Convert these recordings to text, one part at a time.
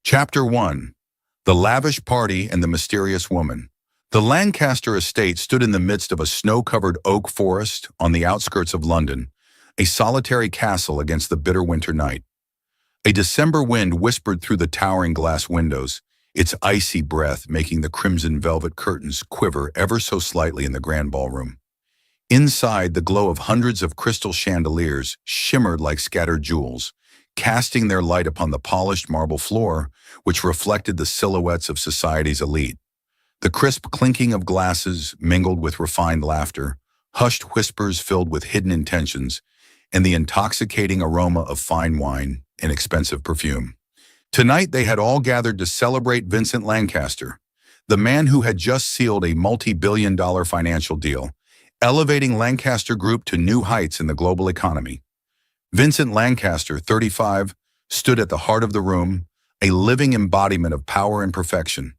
Chapter 1. The Lavish Party and the Mysterious Woman. The Lancaster estate stood in the midst of a snow-covered oak forest on the outskirts of London, a solitary castle against the bitter winter night. A December wind whispered through the towering glass windows, its icy breath making the crimson velvet curtains quiver ever so slightly in the grand ballroom. Inside, the glow of hundreds of crystal chandeliers shimmered like scattered jewels, casting their light upon the polished marble floor, which reflected the silhouettes of society's elite. The crisp clinking of glasses mingled with refined laughter, hushed whispers filled with hidden intentions, and the intoxicating aroma of fine wine and expensive perfume. Tonight they had all gathered to celebrate Vincent Lancaster, the man who had just sealed a multi-billion-dollar financial deal, elevating Lancaster Group to new heights in the global economy. Vincent Lancaster, 35, stood at the heart of the room, a living embodiment of power and perfection.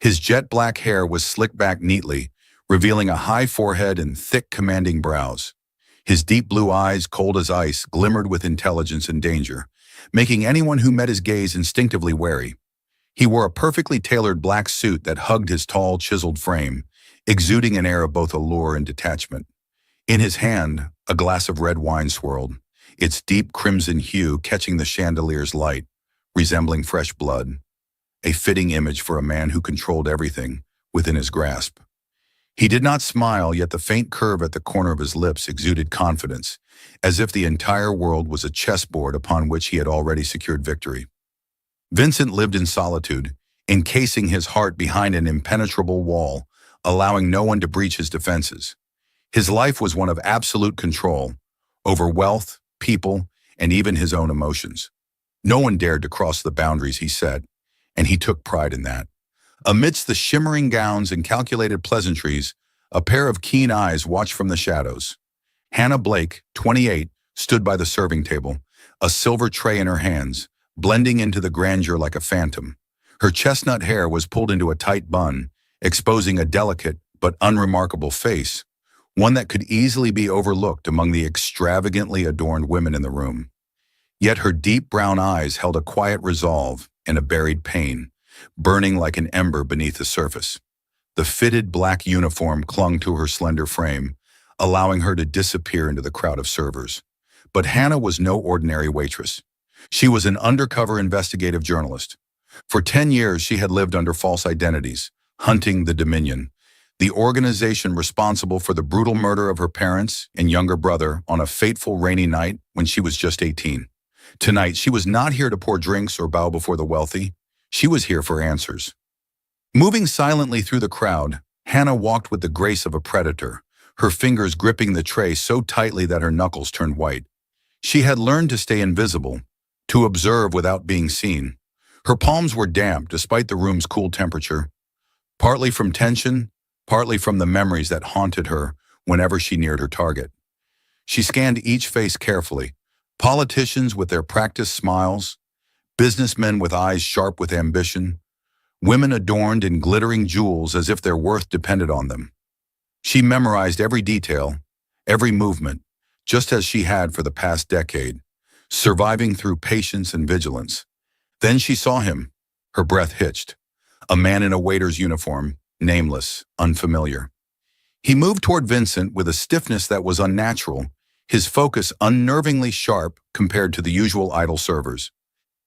His jet black hair was slicked back neatly, revealing a high forehead and thick, commanding brows. His deep blue eyes, cold as ice, glimmered with intelligence and danger, making anyone who met his gaze instinctively wary. He wore a perfectly tailored black suit that hugged his tall, chiseled frame, exuding an air of both allure and detachment. In his hand, a glass of red wine swirled, its deep crimson hue catching the chandelier's light, resembling fresh blood, a fitting image for a man who controlled everything within his grasp. He did not smile, yet the faint curve at the corner of his lips exuded confidence, as if the entire world was a chessboard upon which he had already secured victory. Vincent lived in solitude, encasing his heart behind an impenetrable wall, allowing no one to breach his defenses. His life was one of absolute control over wealth, people, and even his own emotions. No one dared to cross the boundaries he set, and he took pride in that. Amidst the shimmering gowns and calculated pleasantries, a pair of keen eyes watched from the shadows. Hannah Blake, 28, stood by the serving table, a silver tray in her hands, blending into the grandeur like a phantom. Her chestnut hair was pulled into a tight bun, exposing a delicate but unremarkable face, one that could easily be overlooked among the extravagantly adorned women in the room. Yet her deep brown eyes held a quiet resolve and a buried pain, burning like an ember beneath the surface. The fitted black uniform clung to her slender frame, allowing her to disappear into the crowd of servers. But Hannah was no ordinary waitress. She was an undercover investigative journalist. For 10 years, she had lived under false identities, hunting the Dominion, the organization responsible for the brutal murder of her parents and younger brother on a fateful rainy night when she was just 18. Tonight, she was not here to pour drinks or bow before the wealthy. She was here for answers. Moving silently through the crowd, Hannah walked with the grace of a predator, her fingers gripping the tray so tightly that her knuckles turned white. She had learned to stay invisible, to observe without being seen. Her palms were damp despite the room's cool temperature, partly from tension, partly from the memories that haunted her whenever she neared her target. She scanned each face carefully, politicians with their practiced smiles, businessmen with eyes sharp with ambition, women adorned in glittering jewels as if their worth depended on them. She memorized every detail, every movement, just as she had for the past decade, surviving through patience and vigilance. Then she saw him, her breath hitched, a man in a waiter's uniform, nameless, unfamiliar. He moved toward Vincent with a stiffness that was unnatural, his focus unnervingly sharp compared to the usual idle servers.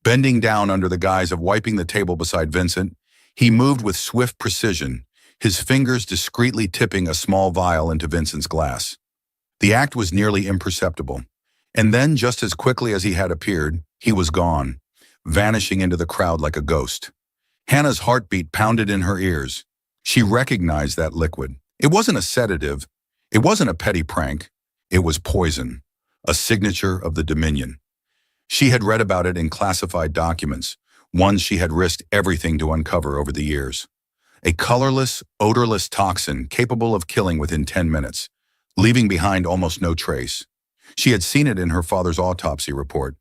Bending down under the guise of wiping the table beside Vincent, he moved with swift precision, his fingers discreetly tipping a small vial into Vincent's glass. The act was nearly imperceptible, and then, just as quickly as he had appeared, he was gone, vanishing into the crowd like a ghost. Hannah's heartbeat pounded in her ears. She recognized that liquid. It wasn't a sedative. It wasn't a petty prank. It was poison, a signature of the Dominion. She had read about it in classified documents, ones she had risked everything to uncover over the years. A colorless, odorless toxin capable of killing within 10 minutes, leaving behind almost no trace. She had seen it in her father's autopsy report,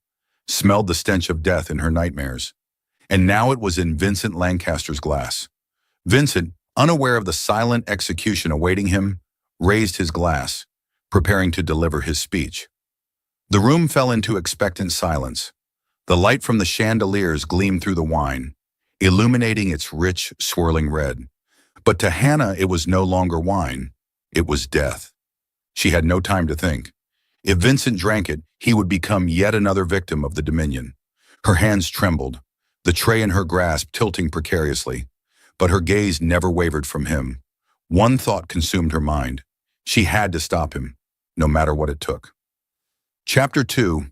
smelled the stench of death in her nightmares. And now it was in Vincent Lancaster's glass. Vincent, unaware of the silent execution awaiting him, raised his glass, preparing to deliver his speech. The room fell into expectant silence. The light from the chandeliers gleamed through the wine, illuminating its rich, swirling red. But to Hannah, it was no longer wine. It was death. She had no time to think. If Vincent drank it, he would become yet another victim of the Dominion. Her hands trembled, the tray in her grasp tilting precariously. But her gaze never wavered from him. One thought consumed her mind. She had to stop him, no matter what it took. Chapter 2.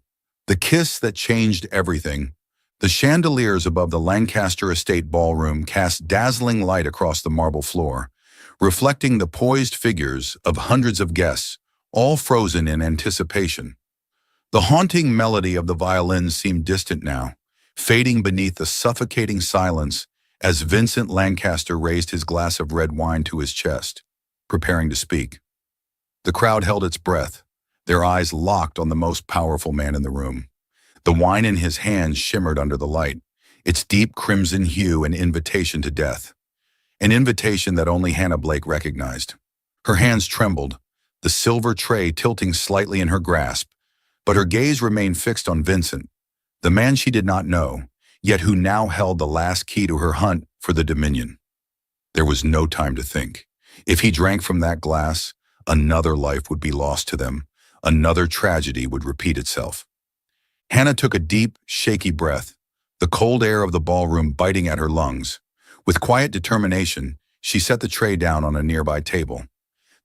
The Kiss That Changed Everything. The chandeliers above the Lancaster Estate ballroom cast dazzling light across the marble floor, reflecting the poised figures of hundreds of guests, all frozen in anticipation. The haunting melody of the violins seemed distant now, fading beneath the suffocating silence as Vincent Lancaster raised his glass of red wine to his chest, preparing to speak. The crowd held its breath, their eyes locked on the most powerful man in the room. The wine in his hands shimmered under the light, its deep crimson hue an invitation to death. An invitation that only Hannah Blake recognized. Her hands trembled, the silver tray tilting slightly in her grasp, but her gaze remained fixed on Vincent, the man she did not know, yet who now held the last key to her hunt for the Dominion. There was no time to think. If he drank from that glass, another life would be lost to them. Another tragedy would repeat itself. Hannah took a deep, shaky breath, the cold air of the ballroom biting at her lungs. With quiet determination, she set the tray down on a nearby table.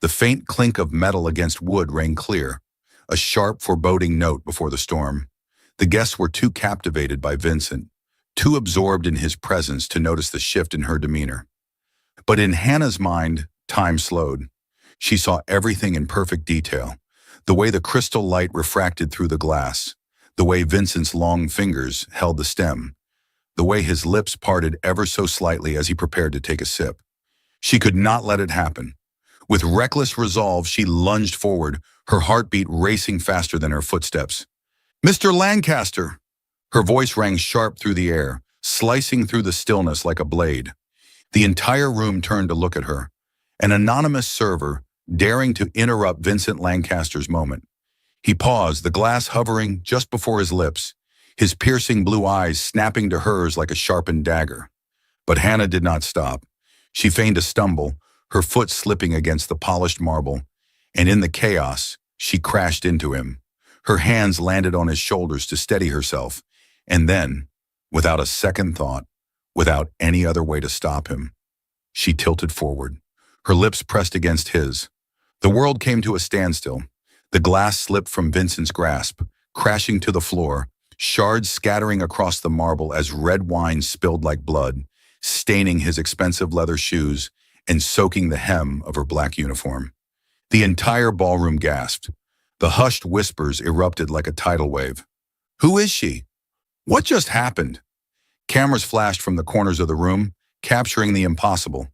The faint clink of metal against wood rang clear, a sharp, foreboding note before the storm. The guests were too captivated by Vincent, too absorbed in his presence to notice the shift in her demeanor. But in Hannah's mind, time slowed. She saw everything in perfect detail. The way the crystal light refracted through the glass, the way Vincent's long fingers held the stem, the way his lips parted ever so slightly as he prepared to take a sip. She could not let it happen. With reckless resolve, she lunged forward, her heartbeat racing faster than her footsteps. "Mr. Lancaster!" Her voice rang sharp through the air, slicing through the stillness like a blade. The entire room turned to look at her, an anonymous server daring to interrupt Vincent Lancaster's moment. He paused, the glass hovering just before his lips, his piercing blue eyes snapping to hers like a sharpened dagger. But Hannah did not stop. She feigned a stumble, her foot slipping against the polished marble, and in the chaos, she crashed into him. Her hands landed on his shoulders to steady herself, and then, without a second thought, without any other way to stop him, she tilted forward, her lips pressed against his. The world came to a standstill. The glass slipped from Vincent's grasp, crashing to the floor, shards scattering across the marble as red wine spilled like blood, staining his expensive leather shoes and soaking the hem of her black uniform. The entire ballroom gasped. The hushed whispers erupted like a tidal wave. "Who is she? What just happened?" Cameras flashed from the corners of the room, capturing the impossible.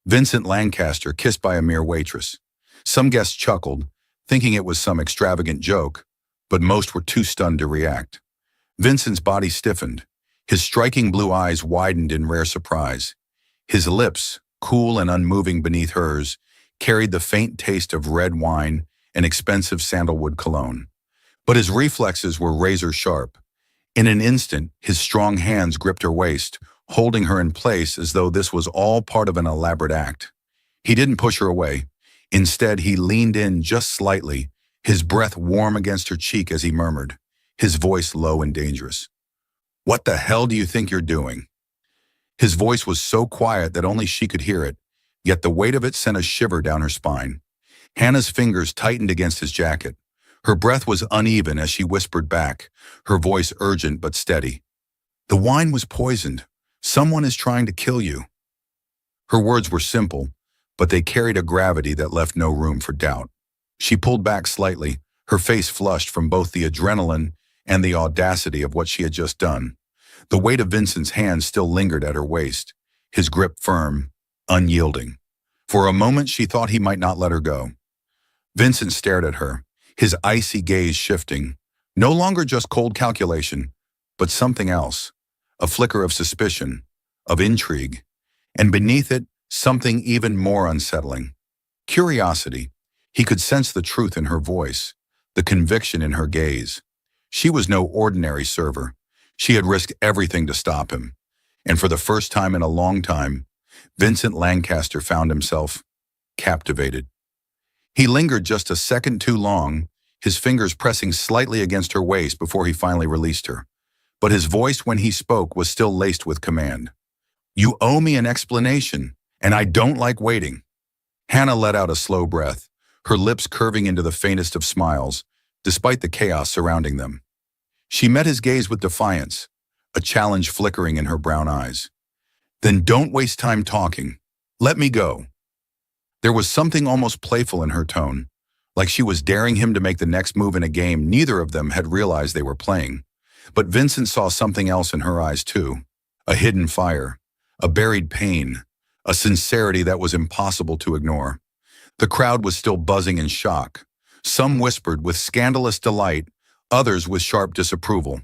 Vincent Lancaster kissed by a mere waitress. Some guests chuckled, thinking it was some extravagant joke, but most were too stunned to react. Vincent's body stiffened. His striking blue eyes widened in rare surprise. His lips, cool and unmoving beneath hers, carried the faint taste of red wine and expensive sandalwood cologne. But his reflexes were razor sharp. In an instant, his strong hands gripped her waist, holding her in place as though this was all part of an elaborate act. He didn't push her away. Instead, he leaned in just slightly, his breath warm against her cheek as he murmured, his voice low and dangerous. "What the hell do you think you're doing?" His voice was so quiet that only she could hear it, yet the weight of it sent a shiver down her spine. Hannah's fingers tightened against his jacket. Her breath was uneven as she whispered back, her voice urgent but steady. "The wine was poisoned. Someone is trying to kill you." Her words were simple, but they carried a gravity that left no room for doubt. She pulled back slightly, her face flushed from both the adrenaline and the audacity of what she had just done. The weight of Vincent's hand still lingered at her waist, his grip firm, unyielding. For a moment she thought he might not let her go. Vincent stared at her, his icy gaze shifting, no longer just cold calculation, but something else, a flicker of suspicion, of intrigue, and beneath it, something even more unsettling. Curiosity. He could sense the truth in her voice, the conviction in her gaze. She was no ordinary server. She had risked everything to stop him. And for the first time in a long time, Vincent Lancaster found himself captivated. He lingered just a second too long, his fingers pressing slightly against her waist before he finally released her. But his voice when he spoke was still laced with command. "You owe me an explanation, and I don't like waiting." Hannah let out a slow breath, her lips curving into the faintest of smiles, despite the chaos surrounding them. She met his gaze with defiance, a challenge flickering in her brown eyes. "Then don't waste time talking. Let me go." There was something almost playful in her tone, like she was daring him to make the next move in a game neither of them had realized they were playing. But Vincent saw something else in her eyes too, a hidden fire, a buried pain, a sincerity that was impossible to ignore. The crowd was still buzzing in shock. Some whispered with scandalous delight, others with sharp disapproval.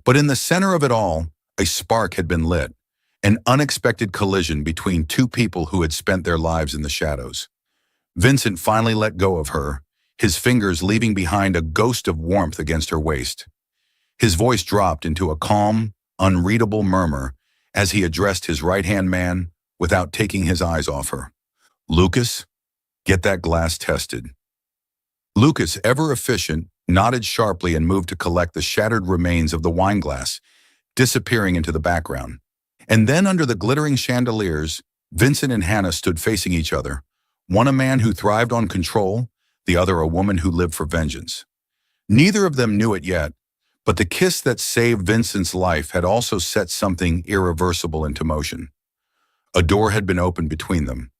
But in the center of it all, a spark had been lit, an unexpected collision between two people who had spent their lives in the shadows. Vincent finally let go of her, his fingers leaving behind a ghost of warmth against her waist. His voice dropped into a calm, unreadable murmur as he addressed his right-hand man without taking his eyes off her. "Lucas, get that glass tested." Lucas, ever efficient, nodded sharply and moved to collect the shattered remains of the wine glass, disappearing into the background. And then under the glittering chandeliers, Vincent and Hannah stood facing each other, one a man who thrived on control, the other a woman who lived for vengeance. Neither of them knew it yet, but the kiss that saved Vincent's life had also set something irreversible into motion. A door had been opened between them,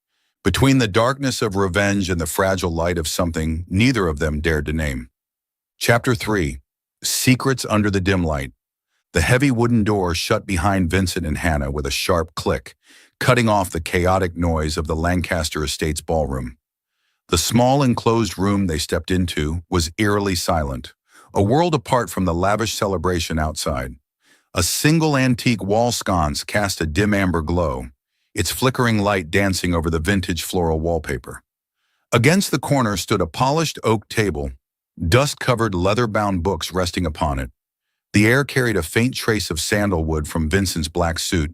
between the darkness of revenge and the fragile light of something neither of them dared to name. Chapter 3. Secrets Under the Dim Light. The heavy wooden door shut behind Vincent and Hannah with a sharp click, cutting off the chaotic noise of the Lancaster Estates ballroom. The small enclosed room they stepped into was eerily silent, a world apart from the lavish celebration outside. A single antique wall sconce cast a dim amber glow, its flickering light dancing over the vintage floral wallpaper. Against the corner stood a polished oak table, dust-covered leather-bound books resting upon it. The air carried a faint trace of sandalwood from Vincent's black suit,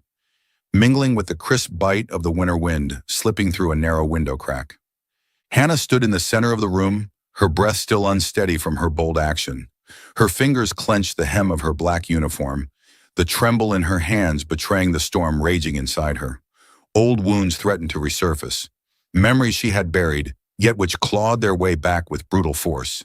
mingling with the crisp bite of the winter wind slipping through a narrow window crack. Hannah stood in the center of the room, her breath still unsteady from her bold action. Her fingers clenched the hem of her black uniform, the tremble in her hands betraying the storm raging inside her. Old wounds threatened to resurface, memories she had buried, yet which clawed their way back with brutal force.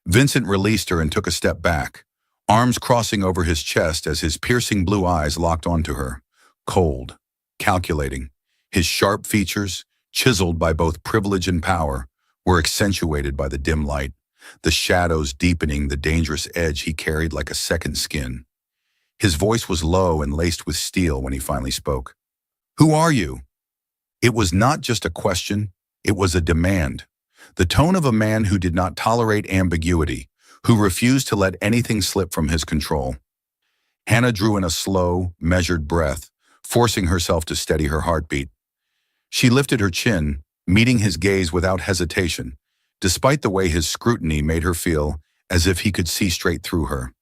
Vincent released her and took a step back, arms crossing over his chest as his piercing blue eyes locked onto her. Cold, calculating, his sharp features, chiseled by both privilege and power, were accentuated by the dim light, the shadows deepening the dangerous edge he carried like a second skin. His voice was low and laced with steel when he finally spoke. "Who are you?" It was not just a question, it was a demand. The tone of a man who did not tolerate ambiguity, who refused to let anything slip from his control. Hannah drew in a slow, measured breath, forcing herself to steady her heartbeat. She lifted her chin, meeting his gaze without hesitation, despite the way his scrutiny made her feel as if he could see straight through her.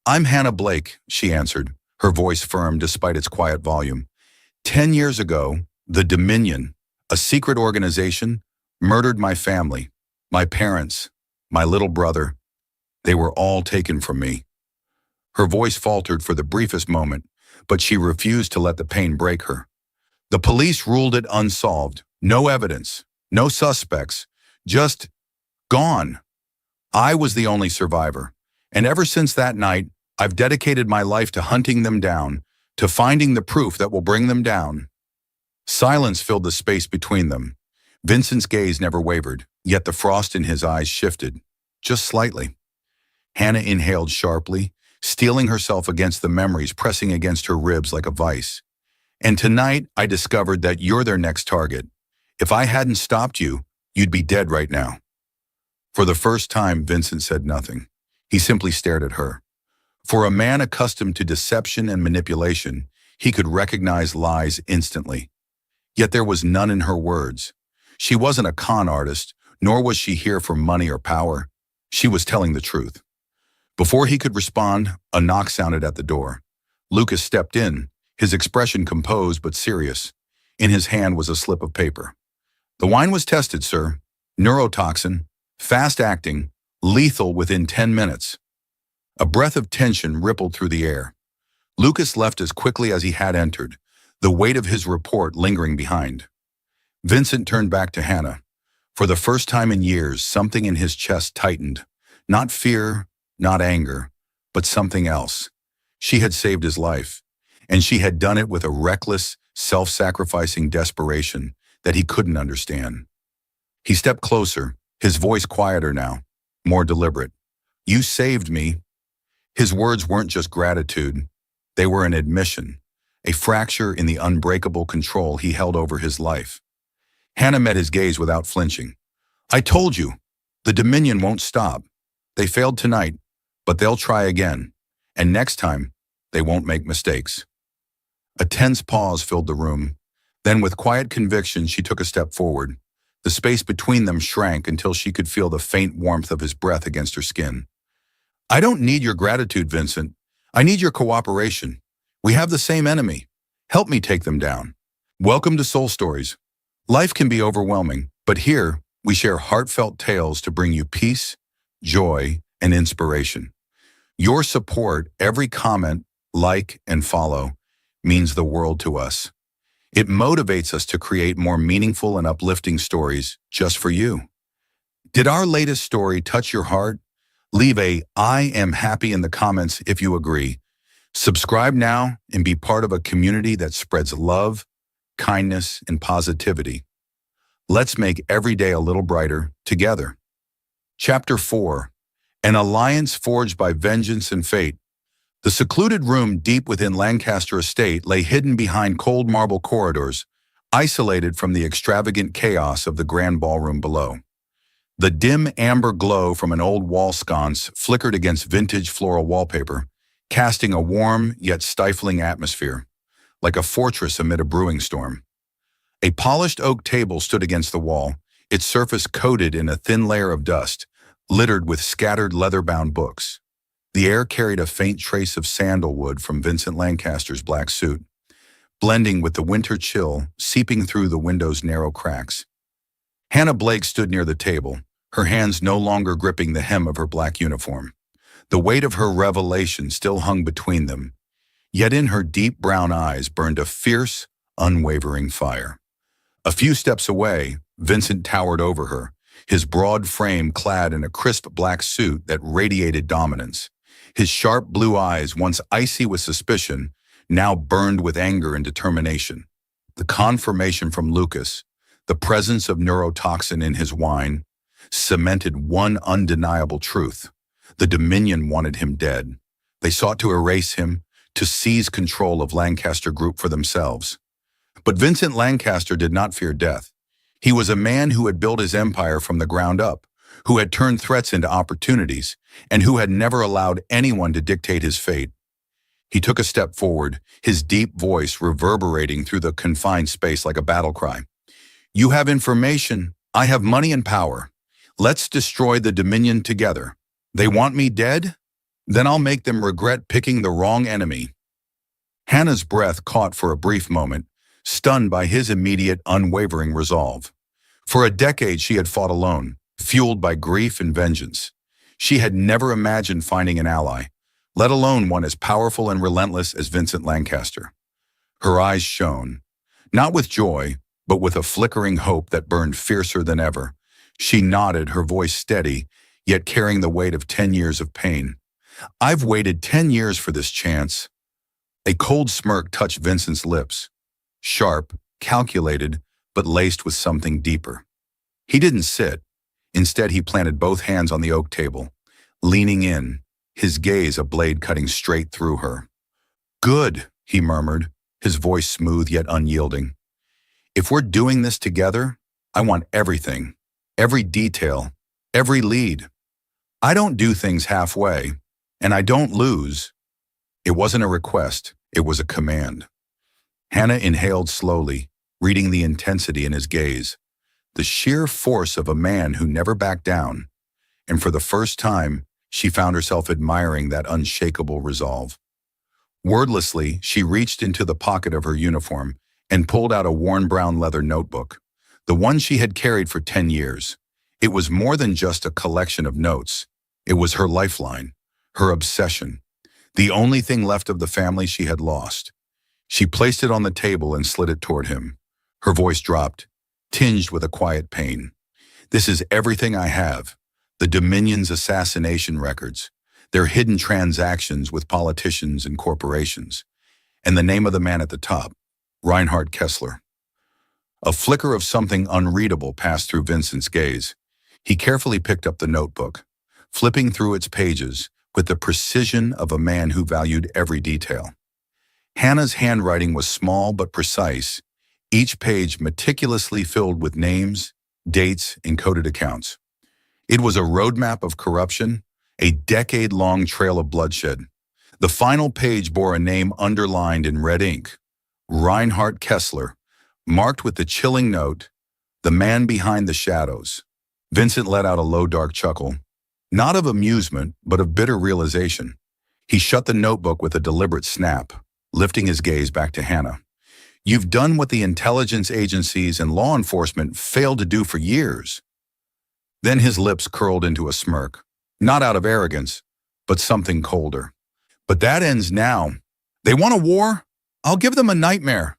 "I'm Hannah Blake," she answered, her voice firm despite its quiet volume. 10 years ago, the Dominion, a secret organization, murdered my family, my parents, my little brother. They were all taken from me." Her voice faltered for the briefest moment, but she refused to let the pain break her. "The police ruled it unsolved. No evidence, no suspects, just gone. I was the only survivor, and ever since that night, I've dedicated my life to hunting them down, to finding the proof that will bring them down." Silence filled the space between them. Vincent's gaze never wavered, yet the frost in his eyes shifted, just slightly. Hannah inhaled sharply, steeling herself against the memories pressing against her ribs like a vice. "And tonight, I discovered that you're their next target. If I hadn't stopped you, you'd be dead right now." For the first time, Vincent said nothing. He simply stared at her. For a man accustomed to deception and manipulation, he could recognize lies instantly. Yet there was none in her words. She wasn't a con artist, nor was she here for money or power. She was telling the truth. Before he could respond, a knock sounded at the door. Lucas stepped in, his expression composed but serious. In his hand was a slip of paper. "The wine was tested, sir. Neurotoxin, fast-acting, lethal within 10 minutes. A breath of tension rippled through the air. Lucas left as quickly as he had entered, the weight of his report lingering behind. Vincent turned back to Hannah. For the first time in years, something in his chest tightened. Not fear, not anger, but something else. She had saved his life, and she had done it with a reckless, self-sacrificing desperation that he couldn't understand. He stepped closer, his voice quieter now, more deliberate. "You saved me." His words weren't just gratitude. They were an admission, a fracture in the unbreakable control he held over his life. Hannah met his gaze without flinching. "I told you, the Dominion won't stop. They failed tonight, but they'll try again. And next time, they won't make mistakes." A tense pause filled the room. Then with quiet conviction, she took a step forward. The space between them shrank until she could feel the faint warmth of his breath against her skin. "I don't need your gratitude, Vincent. I need your cooperation. We have the same enemy. Help me take them down." Welcome to Soul Stories. Life can be overwhelming, but here we share heartfelt tales to bring you peace, joy, and inspiration. Your support, every comment, like, and follow, means the world to us. It motivates us to create more meaningful and uplifting stories just for you. Did our latest story touch your heart? Leave a "I am happy" in the comments if you agree. Subscribe now and be part of a community that spreads love, kindness, and positivity. Let's make every day a little brighter together. Chapter 4. An Alliance Forged by Vengeance and Fate. The secluded room deep within Lancaster Estate lay hidden behind cold marble corridors, isolated from the extravagant chaos of the grand ballroom below. The dim amber glow from an old wall sconce flickered against vintage floral wallpaper, casting a warm yet stifling atmosphere, like a fortress amid a brewing storm. A polished oak table stood against the wall, its surface coated in a thin layer of dust, littered with scattered leather-bound books. The air carried a faint trace of sandalwood from Vincent Lancaster's black suit, blending with the winter chill seeping through the window's narrow cracks. Hannah Blake stood near the table, her hands no longer gripping the hem of her black uniform. The weight of her revelation still hung between them, yet in her deep brown eyes burned a fierce, unwavering fire. A few steps away, Vincent towered over her, his broad frame clad in a crisp black suit that radiated dominance. His sharp blue eyes, once icy with suspicion, now burned with anger and determination. The confirmation from Lucas, the presence of neurotoxin in his wine, cemented one undeniable truth. The Dominion wanted him dead. They sought to erase him, to seize control of Lancaster Group for themselves. But Vincent Lancaster did not fear death. He was a man who had built his empire from the ground up, who had turned threats into opportunities, and who had never allowed anyone to dictate his fate. He took a step forward, his deep voice reverberating through the confined space like a battle cry. "You have information. I have money and power. Let's destroy the Dominion together. They want me dead? Then I'll make them regret picking the wrong enemy." Hannah's breath caught for a brief moment, stunned by his immediate, unwavering resolve. For a decade she had fought alone, fueled by grief and vengeance. She had never imagined finding an ally, let alone one as powerful and relentless as Vincent Lancaster. Her eyes shone, not with joy, but with a flickering hope that burned fiercer than ever. She nodded, her voice steady, yet carrying the weight of 10 years of pain. "I've waited 10 years for this chance." A cold smirk touched Vincent's lips, sharp, calculated, but laced with something deeper. He didn't sit. Instead, he planted both hands on the oak table, leaning in, his gaze a blade cutting straight through her. "Good," he murmured, his voice smooth yet unyielding. "If we're doing this together, I want everything, every detail, every lead. I don't do things halfway, and I don't lose." It wasn't a request, it was a command. Hannah inhaled slowly, reading the intensity in his gaze, the sheer force of a man who never backed down, and for the first time, she found herself admiring that unshakable resolve. Wordlessly, she reached into the pocket of her uniform and pulled out a worn brown leather notebook, the one she had carried for 10 years. It was more than just a collection of notes. It was her lifeline, her obsession, the only thing left of the family she had lost. She placed it on the table and slid it toward him. Her voice dropped, tinged with a quiet pain. This is everything I have. The Dominion's assassination records, their hidden transactions with politicians and corporations, and the name of the man at the top, Reinhard Kessler. A flicker of something unreadable passed through Vincent's gaze. He carefully picked up the notebook, flipping through its pages with the precision of a man who valued every detail. Hannah's handwriting was small but precise, each page meticulously filled with names, dates, and coded accounts. It was a roadmap of corruption, a decade-long trail of bloodshed. The final page bore a name underlined in red ink, Reinhard Kessler, marked with the chilling note, "The man behind the shadows." Vincent let out a low, dark chuckle, not of amusement, but of bitter realization. He shut the notebook with a deliberate snap, lifting his gaze back to Hannah. "You've done what the intelligence agencies and law enforcement failed to do for years." Then his lips curled into a smirk, not out of arrogance, but something colder. "But that ends now. They want a war? I'll give them a nightmare."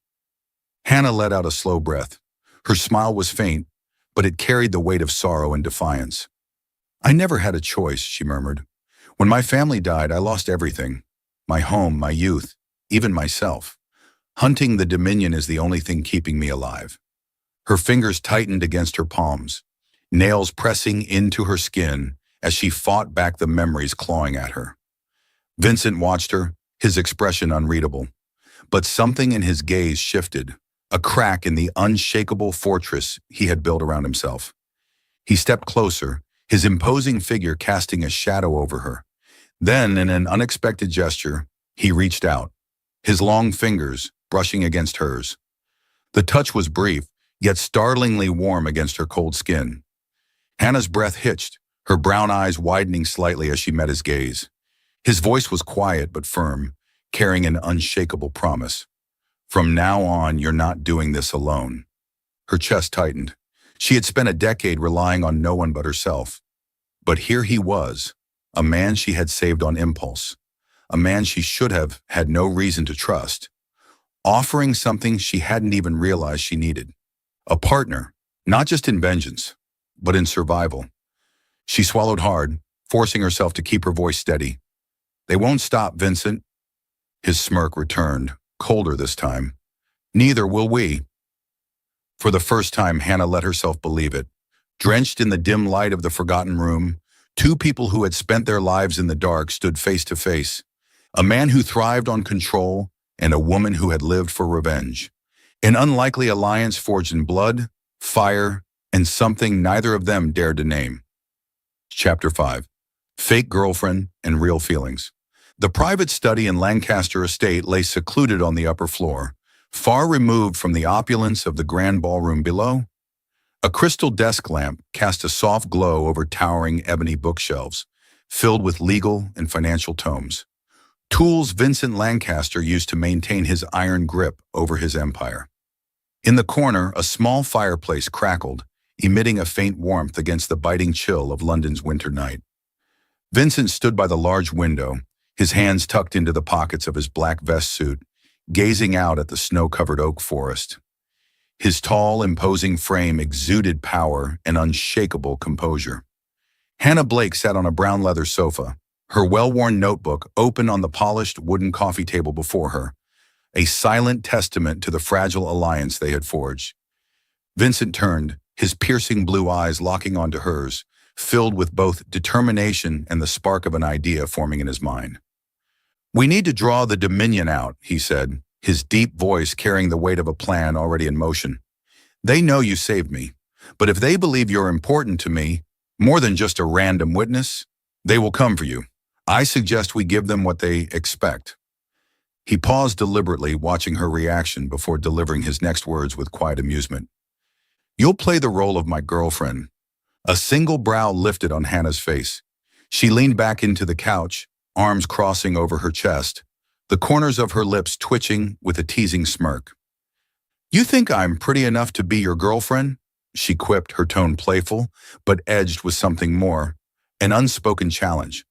Hannah let out a slow breath. Her smile was faint, but it carried the weight of sorrow and defiance. "I never had a choice," she murmured. "When my family died, I lost everything. My home, my youth, even myself. Hunting the Dominion is the only thing keeping me alive." Her fingers tightened against her palms, nails pressing into her skin as she fought back the memories clawing at her. Vincent watched her, his expression unreadable. But something in his gaze shifted, a crack in the unshakable fortress he had built around himself. He stepped closer, his imposing figure casting a shadow over her. Then, in an unexpected gesture, he reached out, his long fingers brushing against hers. The touch was brief, yet startlingly warm against her cold skin. Hannah's breath hitched, her brown eyes widening slightly as she met his gaze. His voice was quiet but firm, carrying an unshakable promise. "From now on, you're not doing this alone." Her chest tightened. She had spent a decade relying on no one but herself. But here he was, a man she had saved on impulse, a man she should have had no reason to trust, offering something she hadn't even realized she needed. A partner, not just in vengeance, but in survival. She swallowed hard, forcing herself to keep her voice steady. "They won't stop, Vincent." His smirk returned, colder this time. "Neither will we." For the first time, Hannah let herself believe it. Drenched in the dim light of the forgotten room, two people who had spent their lives in the dark stood face to face. A man who thrived on control and a woman who had lived for revenge. An unlikely alliance forged in blood, fire, and something neither of them dared to name. Chapter 5. Fake Girlfriend and Real Feelings. The private study in Lancaster Estate lay secluded on the upper floor, far removed from the opulence of the grand ballroom below. A crystal desk lamp cast a soft glow over towering ebony bookshelves, filled with legal and financial tomes. Tools Vincent Lancaster used to maintain his iron grip over his empire. In the corner, a small fireplace crackled, emitting a faint warmth against the biting chill of London's winter night. Vincent stood by the large window, his hands tucked into the pockets of his black vest suit, gazing out at the snow-covered oak forest. His tall, imposing frame exuded power and unshakable composure. Hannah Blake sat on a brown leather sofa, her well-worn notebook open on the polished wooden coffee table before her, a silent testament to the fragile alliance they had forged. Vincent turned, his piercing blue eyes locking onto hers, filled with both determination and the spark of an idea forming in his mind. "We need to draw the Dominion out," he said, his deep voice carrying the weight of a plan already in motion. "They know you saved me, but if they believe you're important to me, more than just a random witness, they will come for you. I suggest we give them what they expect." He paused deliberately, watching her reaction before delivering his next words with quiet amusement. "You'll play the role of my girlfriend." A single brow lifted on Hannah's face. She leaned back into the couch, arms crossing over her chest, the corners of her lips twitching with a teasing smirk. "You think I'm pretty enough to be your girlfriend?" she quipped, her tone playful, but edged with something more, an unspoken challenge.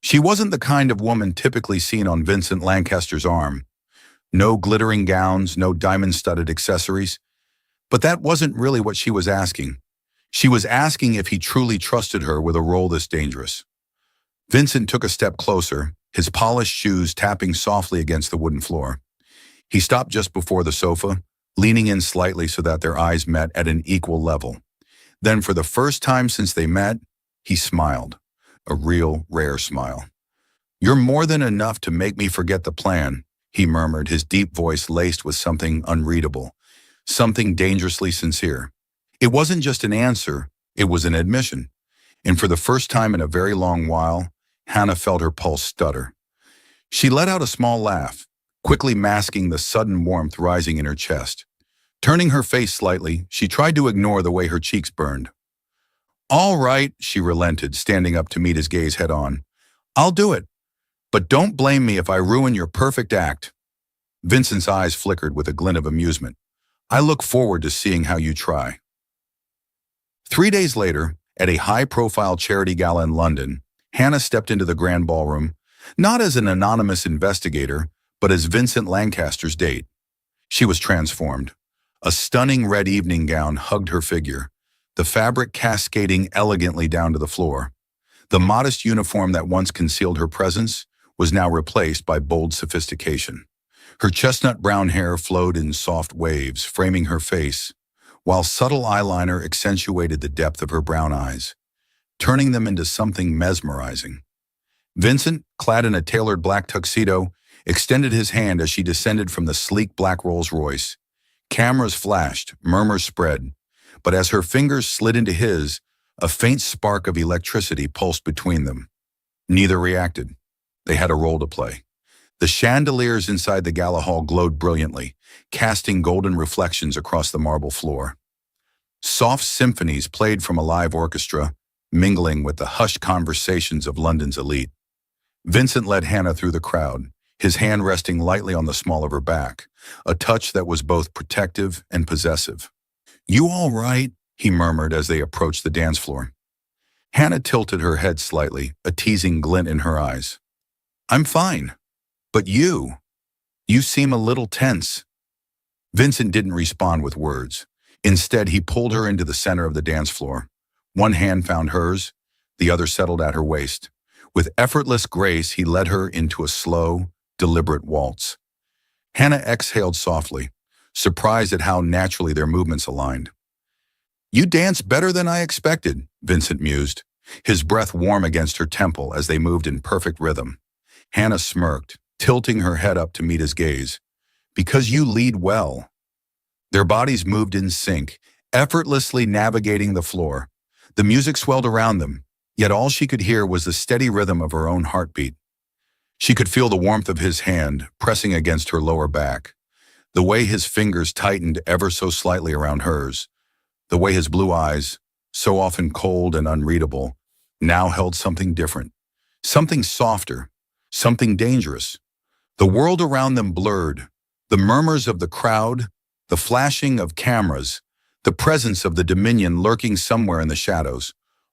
She wasn't the kind of woman typically seen on Vincent Lancaster's arm. No glittering gowns, no diamond-studded accessories. But that wasn't really what she was asking. She was asking if he truly trusted her with a role this dangerous. Vincent took a step closer, his polished shoes tapping softly against the wooden floor. He stopped just before the sofa, leaning in slightly so that their eyes met at an equal level. Then, for the first time since they met, he smiled. A real, rare smile. "You're more than enough to make me forget the plan," he murmured, his deep voice laced with something unreadable, something dangerously sincere. It wasn't just an answer, it was an admission. And for the first time in a very long while, Hannah felt her pulse stutter. She let out a small laugh, quickly masking the sudden warmth rising in her chest. Turning her face slightly, she tried to ignore the way her cheeks burned. "All right," she relented, standing up to meet his gaze head-on. "I'll do it. But don't blame me if I ruin your perfect act." Vincent's eyes flickered with a glint of amusement. "I look forward to seeing how you try." 3 days later, at a high-profile charity gala in London, Hannah stepped into the grand ballroom, not as an anonymous investigator, but as Vincent Lancaster's date. She was transformed. A stunning red evening gown hugged her figure, the fabric cascading elegantly down to the floor. The modest uniform that once concealed her presence was now replaced by bold sophistication. Her chestnut brown hair flowed in soft waves, framing her face, while subtle eyeliner accentuated the depth of her brown eyes, turning them into something mesmerizing. Vincent, clad in a tailored black tuxedo, extended his hand as she descended from the sleek black Rolls-Royce. Cameras flashed, murmurs spread, but as her fingers slid into his, a faint spark of electricity pulsed between them. Neither reacted. They had a role to play. The chandeliers inside the gala hall glowed brilliantly, casting golden reflections across the marble floor. Soft symphonies played from a live orchestra, mingling with the hushed conversations of London's elite. Vincent led Hannah through the crowd, his hand resting lightly on the small of her back, a touch that was both protective and possessive. "You all right?" he murmured as they approached the dance floor. Hannah tilted her head slightly, a teasing glint in her eyes. "I'm fine. But you seem a little tense." Vincent didn't respond with words. Instead, he pulled her into the center of the dance floor. One hand found hers, the other settled at her waist. With effortless grace, he led her into a slow, deliberate waltz. Hannah exhaled softly, surprised at how naturally their movements aligned. "You dance better than I expected," Vincent mused, his breath warm against her temple as they moved in perfect rhythm. Hannah smirked, tilting her head up to meet his gaze. "Because you lead well." Their bodies moved in sync, effortlessly navigating the floor. The music swelled around them, yet all she could hear was the steady rhythm of her own heartbeat. She could feel the warmth of his hand pressing against her lower back, the way his fingers tightened ever so slightly around hers, the way his blue eyes, so often cold and unreadable, now held something different, something softer, something dangerous. The world around them blurred, the murmurs of the crowd, the flashing of cameras, the presence of the Dominion lurking somewhere in the shadows.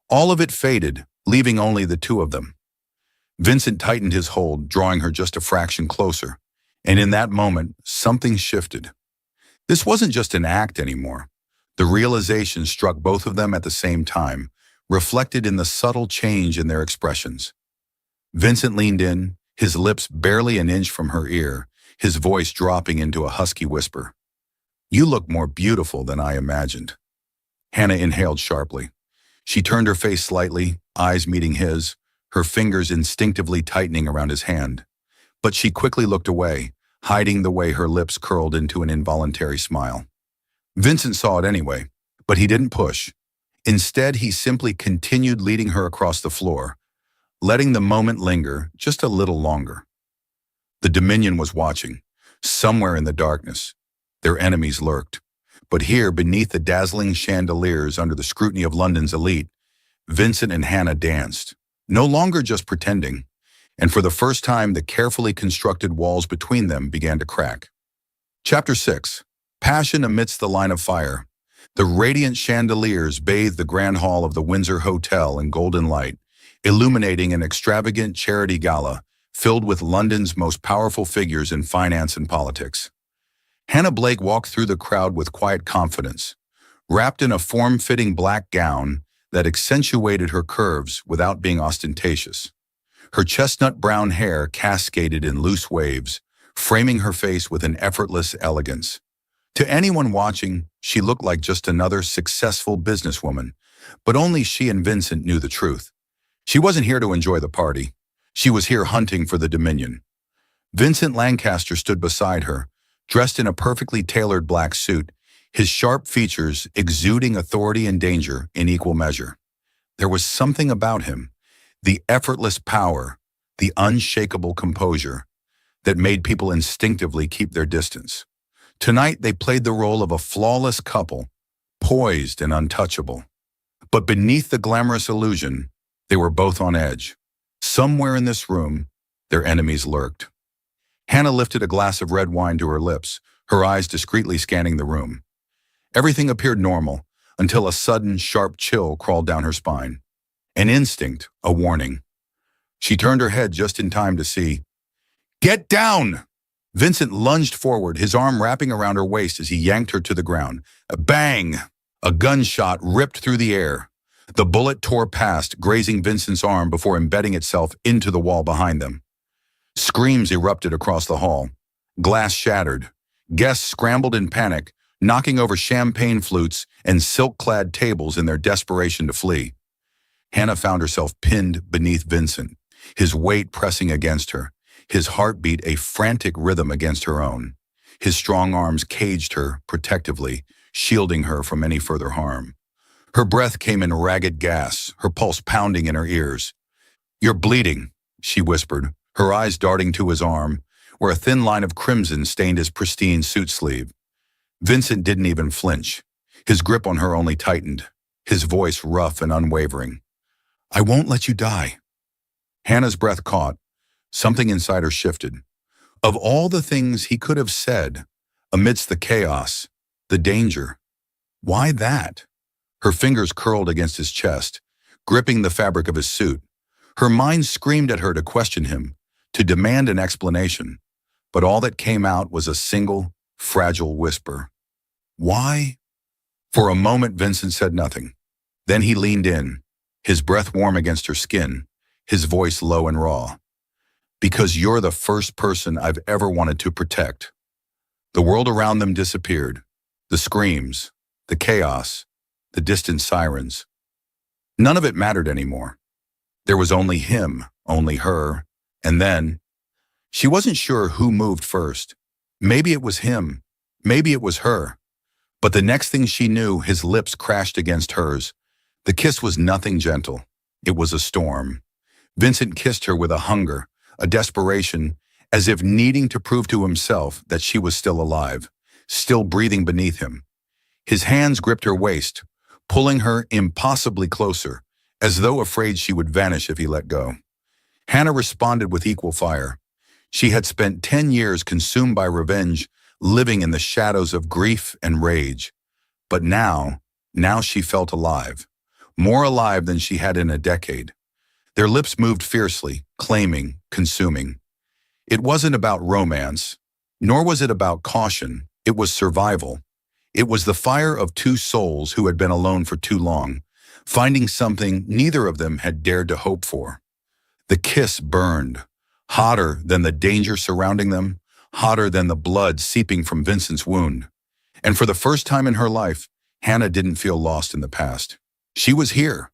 All of it faded, leaving only the two of them. Vincent tightened his hold, drawing her just a fraction closer, and in that moment, something shifted. This wasn't just an act anymore. The realization struck both of them at the same time, reflected in the subtle change in their expressions. Vincent leaned in, his lips barely an inch from her ear, his voice dropping into a husky whisper. "You look more beautiful than I imagined." Hannah inhaled sharply. She turned her face slightly, eyes meeting his, her fingers instinctively tightening around his hand. But she quickly looked away, hiding the way her lips curled into an involuntary smile. Vincent saw it anyway, but he didn't push. Instead, he simply continued leading her across the floor, letting the moment linger just a little longer. The Dominion was watching. Somewhere in the darkness, their enemies lurked. But here, beneath the dazzling chandeliers under the scrutiny of London's elite, Vincent and Hannah danced, no longer just pretending. and for the first time, the carefully constructed walls between them began to crack. Chapter 6. Passion amidst the line of fire. The radiant chandeliers bathed the grand hall of the Windsor Hotel in golden light, illuminating an extravagant charity gala filled with London's most powerful figures in finance and politics. Hannah Blake walked through the crowd with quiet confidence, wrapped in a form-fitting black gown that accentuated her curves without being ostentatious. Her chestnut brown hair cascaded in loose waves, framing her face with an effortless elegance. To anyone watching, she looked like just another successful businesswoman, but only she and Vincent knew the truth. She wasn't here to enjoy the party. She was here hunting for the Dominion. Vincent Lancaster stood beside her, dressed in a perfectly tailored black suit, his sharp features exuding authority and danger in equal measure. There was something about him, the effortless power, the unshakable composure, that made people instinctively keep their distance. Tonight, they played the role of a flawless couple, poised and untouchable. But beneath the glamorous illusion, they were both on edge. Somewhere in this room, their enemies lurked. Hannah lifted a glass of red wine to her lips, her eyes discreetly scanning the room. Everything appeared normal, until a sudden, sharp chill crawled down her spine. An instinct, a warning. She turned her head just in time to see. "Get down!" Vincent lunged forward, his arm wrapping around her waist as he yanked her to the ground. A bang! A gunshot ripped through the air. The bullet tore past, grazing Vincent's arm before embedding itself into the wall behind them. Screams erupted across the hall. Glass shattered. Guests scrambled in panic, knocking over champagne flutes and silk-clad tables in their desperation to flee. Hannah found herself pinned beneath Vincent, his weight pressing against her, his heartbeat a frantic rhythm against her own. His strong arms caged her protectively, shielding her from any further harm. Her breath came in ragged gasps, her pulse pounding in her ears. "You're bleeding," she whispered, her eyes darting to his arm, where a thin line of crimson stained his pristine suit sleeve. Vincent didn't even flinch. His grip on her only tightened, his voice rough and unwavering. "I won't let you die." Hannah's breath caught. Something inside her shifted. Of all the things he could have said, amidst the chaos, the danger, why that? Her fingers curled against his chest, gripping the fabric of his suit. Her mind screamed at her to question him, to demand an explanation, but all that came out was a single, fragile whisper. "Why?" For a moment, Vincent said nothing. Then he leaned in, his breath warm against her skin, his voice low and raw. "Because you're the first person I've ever wanted to protect." The world around them disappeared. The screams, the chaos, the distant sirens. None of it mattered anymore. There was only him, only her, and then, she wasn't sure who moved first. Maybe it was him, maybe it was her. But the next thing she knew, his lips crashed against hers. The kiss was nothing gentle. It was a storm. Vincent kissed her with a hunger, a desperation, as if needing to prove to himself that she was still alive, still breathing beneath him. His hands gripped her waist, pulling her impossibly closer, as though afraid she would vanish if he let go. Hannah responded with equal fire. She had spent 10 years consumed by revenge, living in the shadows of grief and rage. But now she felt alive, more alive than she had in a decade. Their lips moved fiercely, claiming, consuming. It wasn't about romance, nor was it about caution. It was survival. It was the fire of two souls who had been alone for too long, finding something neither of them had dared to hope for. The kiss burned, hotter than the danger surrounding them, hotter than the blood seeping from Vincent's wound. And for the first time in her life, Hannah didn't feel lost in the past. She was here,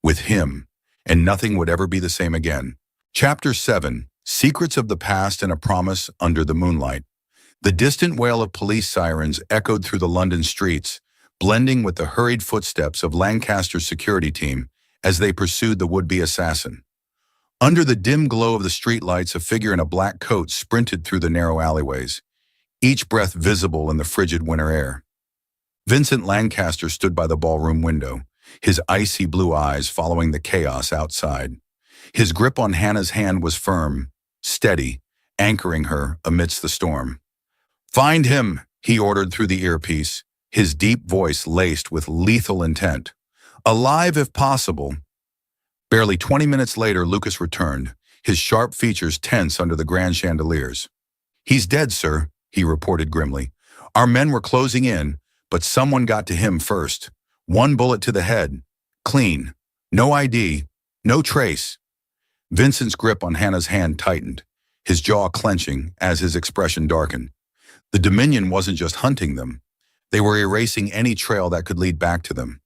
with him, and nothing would ever be the same again. Chapter 7. Secrets of the Past and a Promise Under the Moonlight. The distant wail of police sirens echoed through the London streets, blending with the hurried footsteps of Lancaster's security team as they pursued the would-be assassin. Under the dim glow of the streetlights, a figure in a black coat sprinted through the narrow alleyways, each breath visible in the frigid winter air. Vincent Lancaster stood by the ballroom window, his icy blue eyes following the chaos outside. His grip on Hannah's hand was firm, steady, anchoring her amidst the storm. "Find him," he ordered through the earpiece, his deep voice laced with lethal intent. "Alive if possible." Barely 20 minutes later, Lucas returned, his sharp features tense under the grand chandeliers. "He's dead, sir," he reported grimly. "Our men were closing in, but someone got to him first. One bullet to the head. Clean. No ID. No trace." Vincent's grip on Hannah's hand tightened, his jaw clenching as his expression darkened. The Dominion wasn't just hunting them. They were erasing any trail that could lead back to them.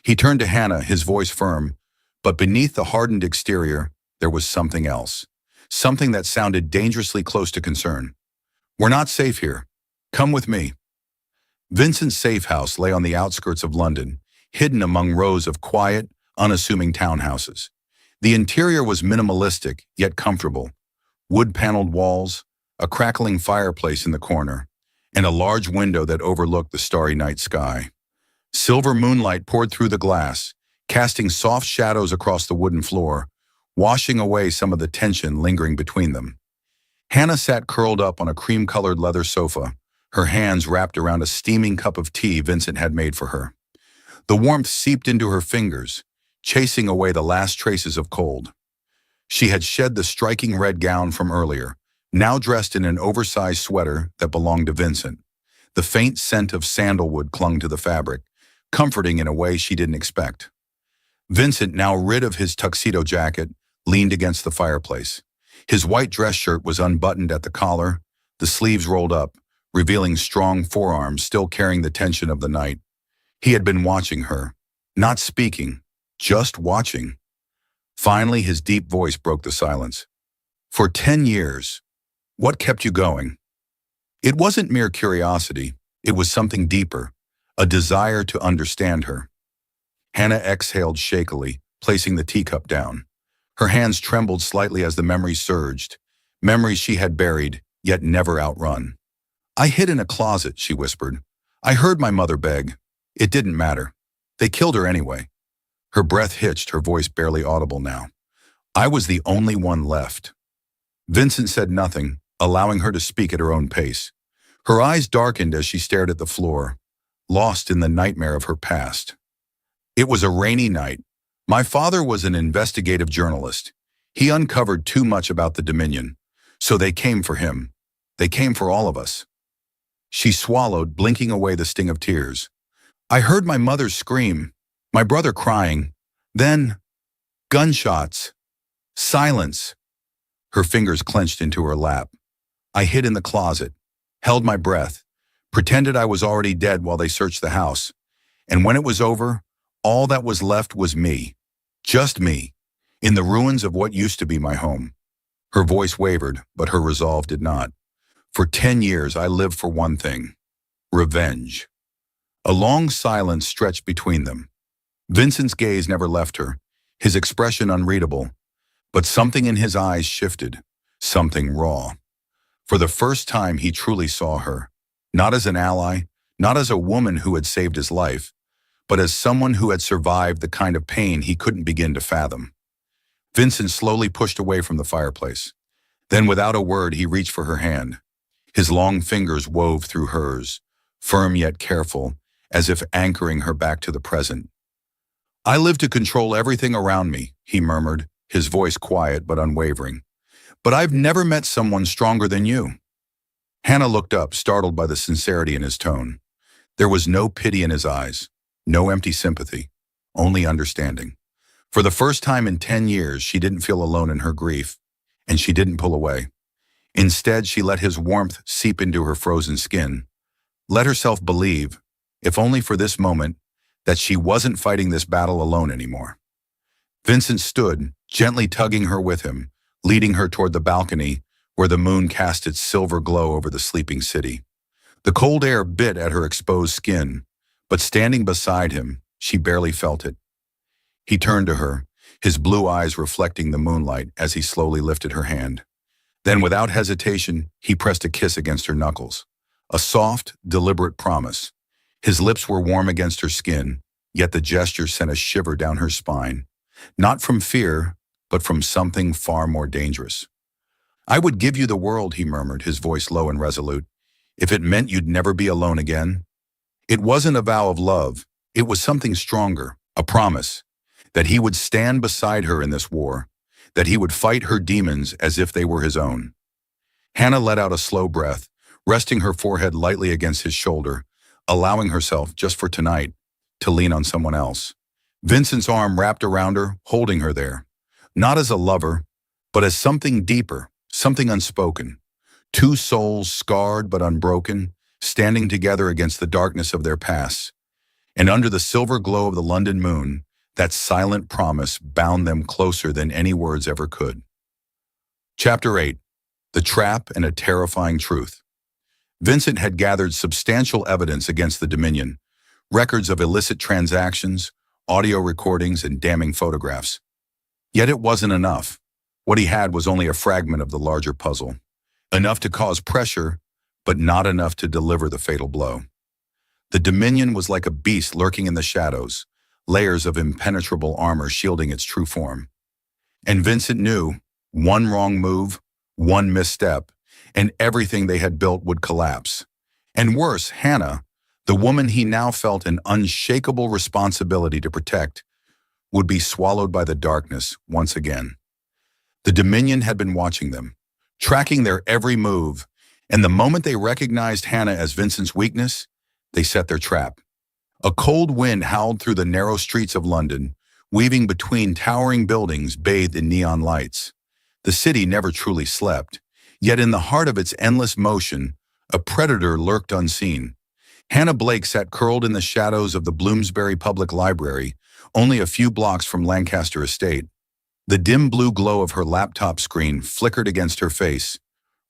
He turned to Hannah, his voice firm, but beneath the hardened exterior, there was something else. Something that sounded dangerously close to concern. "We're not safe here. Come with me." Vincent's safe house lay on the outskirts of London, hidden among rows of quiet, unassuming townhouses. The interior was minimalistic, yet comfortable. Wood-paneled walls, a crackling fireplace in the corner, and a large window that overlooked the starry night sky. Silver moonlight poured through the glass, casting soft shadows across the wooden floor, washing away some of the tension lingering between them. Hannah sat curled up on a cream-colored leather sofa, her hands wrapped around a steaming cup of tea Vincent had made for her. The warmth seeped into her fingers, chasing away the last traces of cold. She had shed the striking red gown from earlier, now dressed in an oversized sweater that belonged to Vincent. The faint scent of sandalwood clung to the fabric, comforting in a way she didn't expect. Vincent, now rid of his tuxedo jacket, leaned against the fireplace. His white dress shirt was unbuttoned at the collar, the sleeves rolled up, revealing strong forearms still carrying the tension of the night. He had been watching her, not speaking, just watching. Finally, his deep voice broke the silence. "For 10 years, what kept you going?" It wasn't mere curiosity, it was something deeper, a desire to understand her. Hannah exhaled shakily, placing the teacup down. Her hands trembled slightly as the memories surged, memories she had buried, yet never outrun. "I hid in a closet," she whispered. "I heard my mother beg. It didn't matter. They killed her anyway." Her breath hitched, her voice barely audible now. "I was the only one left." Vincent said nothing, allowing her to speak at her own pace. Her eyes darkened as she stared at the floor, lost in the nightmare of her past. "It was a rainy night. My father was an investigative journalist. He uncovered too much about the Dominion, so they came for him. They came for all of us." She swallowed, blinking away the sting of tears. "I heard my mother scream, my brother crying. Then, gunshots. Silence." Her fingers clenched into her lap. "I hid in the closet, held my breath, pretended I was already dead while they searched the house. And when it was over, all that was left was me. Just me, in the ruins of what used to be my home." Her voice wavered, but her resolve did not. "For 10 years, I lived for one thing: revenge." A long silence stretched between them. Vincent's gaze never left her, his expression unreadable, but something in his eyes shifted, something raw. For the first time, he truly saw her, not as an ally, not as a woman who had saved his life, but as someone who had survived the kind of pain he couldn't begin to fathom. Vincent slowly pushed away from the fireplace. Then, without a word, he reached for her hand. His long fingers wove through hers, firm yet careful, as if anchoring her back to the present. "I live to control everything around me," he murmured, his voice quiet but unwavering. "But I've never met someone stronger than you." Hannah looked up, startled by the sincerity in his tone. There was no pity in his eyes, no empty sympathy, only understanding. For the first time in 10 years, she didn't feel alone in her grief, and she didn't pull away. Instead, she let his warmth seep into her frozen skin, let herself believe, if only for this moment, that she wasn't fighting this battle alone anymore. Vincent stood, gently tugging her with him, leading her toward the balcony where the moon cast its silver glow over the sleeping city. The cold air bit at her exposed skin, but standing beside him, she barely felt it. He turned to her, his blue eyes reflecting the moonlight as he slowly lifted her hand. Then, without hesitation, he pressed a kiss against her knuckles. A soft, deliberate promise. His lips were warm against her skin, yet the gesture sent a shiver down her spine. Not from fear, but from something far more dangerous. "I would give you the world," he murmured, his voice low and resolute, "if it meant you'd never be alone again." It wasn't a vow of love. It was something stronger, a promise, that he would stand beside her in this war, that he would fight her demons as if they were his own. Hannah let out a slow breath, resting her forehead lightly against his shoulder, allowing herself, just for tonight, to lean on someone else. Vincent's arm wrapped around her, holding her there, not as a lover, but as something deeper, something unspoken. Two souls, scarred but unbroken, standing together against the darkness of their pasts. And under the silver glow of the London moon, that silent promise bound them closer than any words ever could. Chapter 8. The Trap and a Terrifying Truth. Vincent had gathered substantial evidence against the Dominion, records of illicit transactions, audio recordings, and damning photographs. Yet it wasn't enough. What he had was only a fragment of the larger puzzle, enough to cause pressure, but not enough to deliver the fatal blow. The Dominion was like a beast lurking in the shadows, layers of impenetrable armor shielding its true form. And Vincent knew, one wrong move, one misstep, and everything they had built would collapse. And worse, Hannah, the woman he now felt an unshakable responsibility to protect, would be swallowed by the darkness once again. The Dominion had been watching them, tracking their every move, and the moment they recognized Hannah as Vincent's weakness, they set their trap. A cold wind howled through the narrow streets of London, weaving between towering buildings bathed in neon lights. The city never truly slept, yet in the heart of its endless motion, a predator lurked unseen. Hannah Blake sat curled in the shadows of the Bloomsbury Public Library, only a few blocks from Lancaster Estate. The dim blue glow of her laptop screen flickered against her face,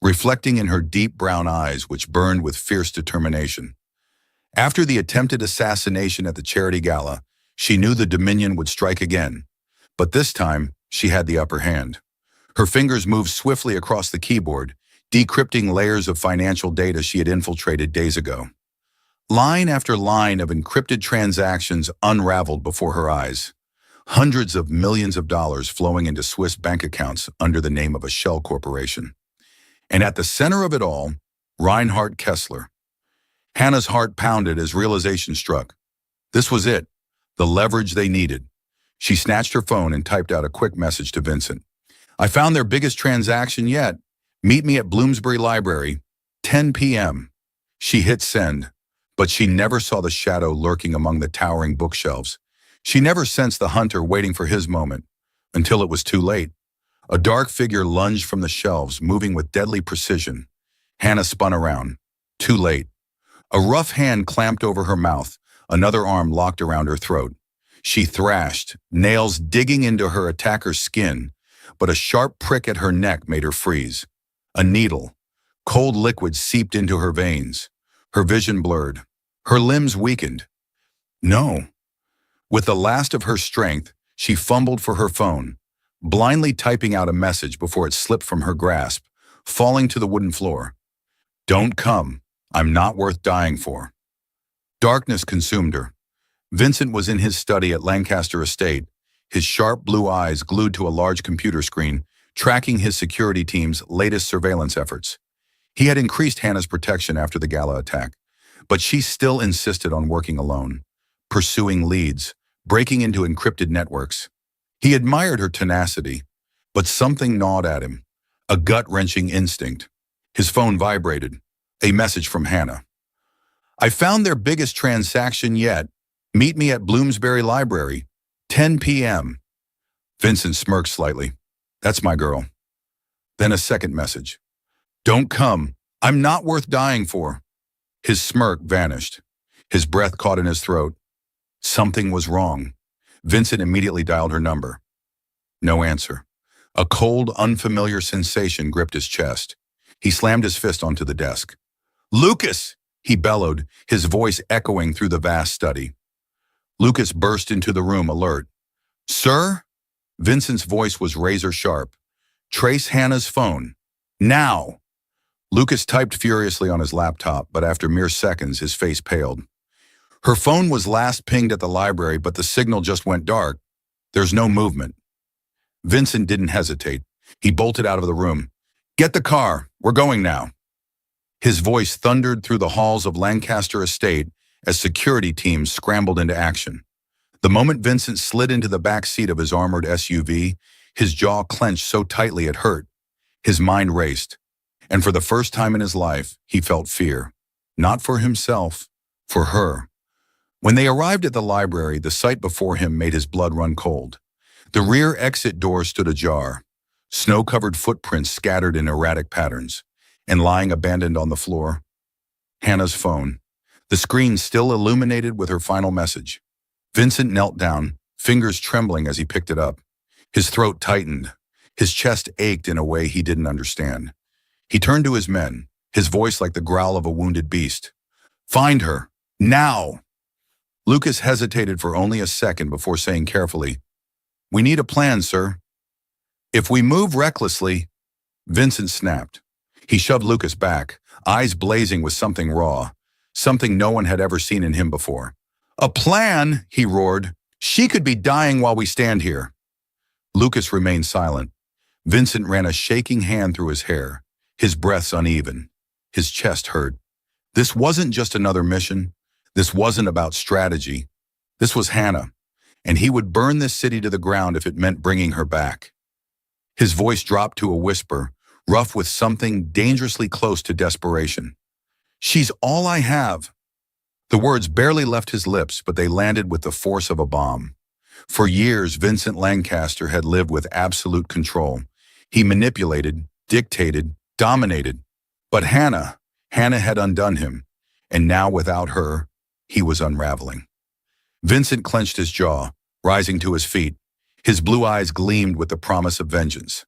reflecting in her deep brown eyes which burned with fierce determination. After the attempted assassination at the charity gala, she knew the Dominion would strike again, but this time she had the upper hand. Her fingers moved swiftly across the keyboard, decrypting layers of financial data she had infiltrated days ago. Line after line of encrypted transactions unraveled before her eyes. Hundreds of millions of dollars flowing into Swiss bank accounts under the name of a shell corporation. And at the center of it all, Reinhard Kessler. Hannah's heart pounded as realization struck. This was it, the leverage they needed. She snatched her phone and typed out a quick message to Vincent. "I found their biggest transaction yet. Meet me at Bloomsbury Library, 10 p.m. She hit send, but she never saw the shadow lurking among the towering bookshelves. She never sensed the hunter waiting for his moment, until it was too late. A dark figure lunged from the shelves, moving with deadly precision. Hannah spun around. Too late. A rough hand clamped over her mouth, another arm locked around her throat. She thrashed, nails digging into her attacker's skin, but a sharp prick at her neck made her freeze. A needle. Cold liquid seeped into her veins. Her vision blurred. Her limbs weakened. No. With the last of her strength, she fumbled for her phone, blindly typing out a message before it slipped from her grasp, falling to the wooden floor. "Don't come. I'm not worth dying for." Darkness consumed her. Vincent was in his study at Lancaster Estate, his sharp blue eyes glued to a large computer screen, tracking his security team's latest surveillance efforts. He had increased Hannah's protection after the gala attack, but she still insisted on working alone, pursuing leads, breaking into encrypted networks. He admired her tenacity, but something gnawed at him, a gut-wrenching instinct. His phone vibrated, a message from Hannah. "I found their biggest transaction yet. Meet me at Bloomsbury Library, 10 p.m. Vincent smirked slightly. "That's my girl." Then a second message. "Don't come. I'm not worth dying for." His smirk vanished. His breath caught in his throat. Something was wrong. Vincent immediately dialed her number. No answer. A cold, unfamiliar sensation gripped his chest. He slammed his fist onto the desk. "Lucas!" he bellowed, his voice echoing through the vast study. Lucas burst into the room, alert. "Sir?" Vincent's voice was razor sharp. "Trace Hannah's phone. Now!" Lucas typed furiously on his laptop, but after mere seconds, his face paled. "Her phone was last pinged at the library, but the signal just went dark. There's no movement." Vincent didn't hesitate. He bolted out of the room. "Get the car. We're going now." His voice thundered through the halls of Lancaster Estate as security teams scrambled into action. The moment Vincent slid into the back seat of his armored SUV, his jaw clenched so tightly it hurt. His mind raced, and for the first time in his life, he felt fear. Not for himself, for her. When they arrived at the library, the sight before him made his blood run cold. The rear exit door stood ajar, snow-covered footprints scattered in erratic patterns, and lying abandoned on the floor, Hannah's phone, the screen still illuminated with her final message. Vincent knelt down, fingers trembling as he picked it up. His throat tightened. His chest ached in a way he didn't understand. He turned to his men, his voice like the growl of a wounded beast. "Find her, now!" Lucas hesitated for only a second before saying carefully, "We need a plan, sir." "If we move recklessly—" Vincent snapped. He shoved Lucas back, eyes blazing with something raw, something no one had ever seen in him before. "A plan?" he roared. "She could be dying while we stand here." Lucas remained silent. Vincent ran a shaking hand through his hair, his breaths uneven. His chest hurt. This wasn't just another mission. This wasn't about strategy. This was Hannah, and he would burn this city to the ground if it meant bringing her back. His voice dropped to a whisper, rough with something dangerously close to desperation. "She's all I have." The words barely left his lips, but they landed with the force of a bomb. For years, Vincent Lancaster had lived with absolute control. He manipulated, dictated, dominated. But Hannah had undone him, and now without her, he was unraveling. Vincent clenched his jaw, rising to his feet. His blue eyes gleamed with the promise of vengeance.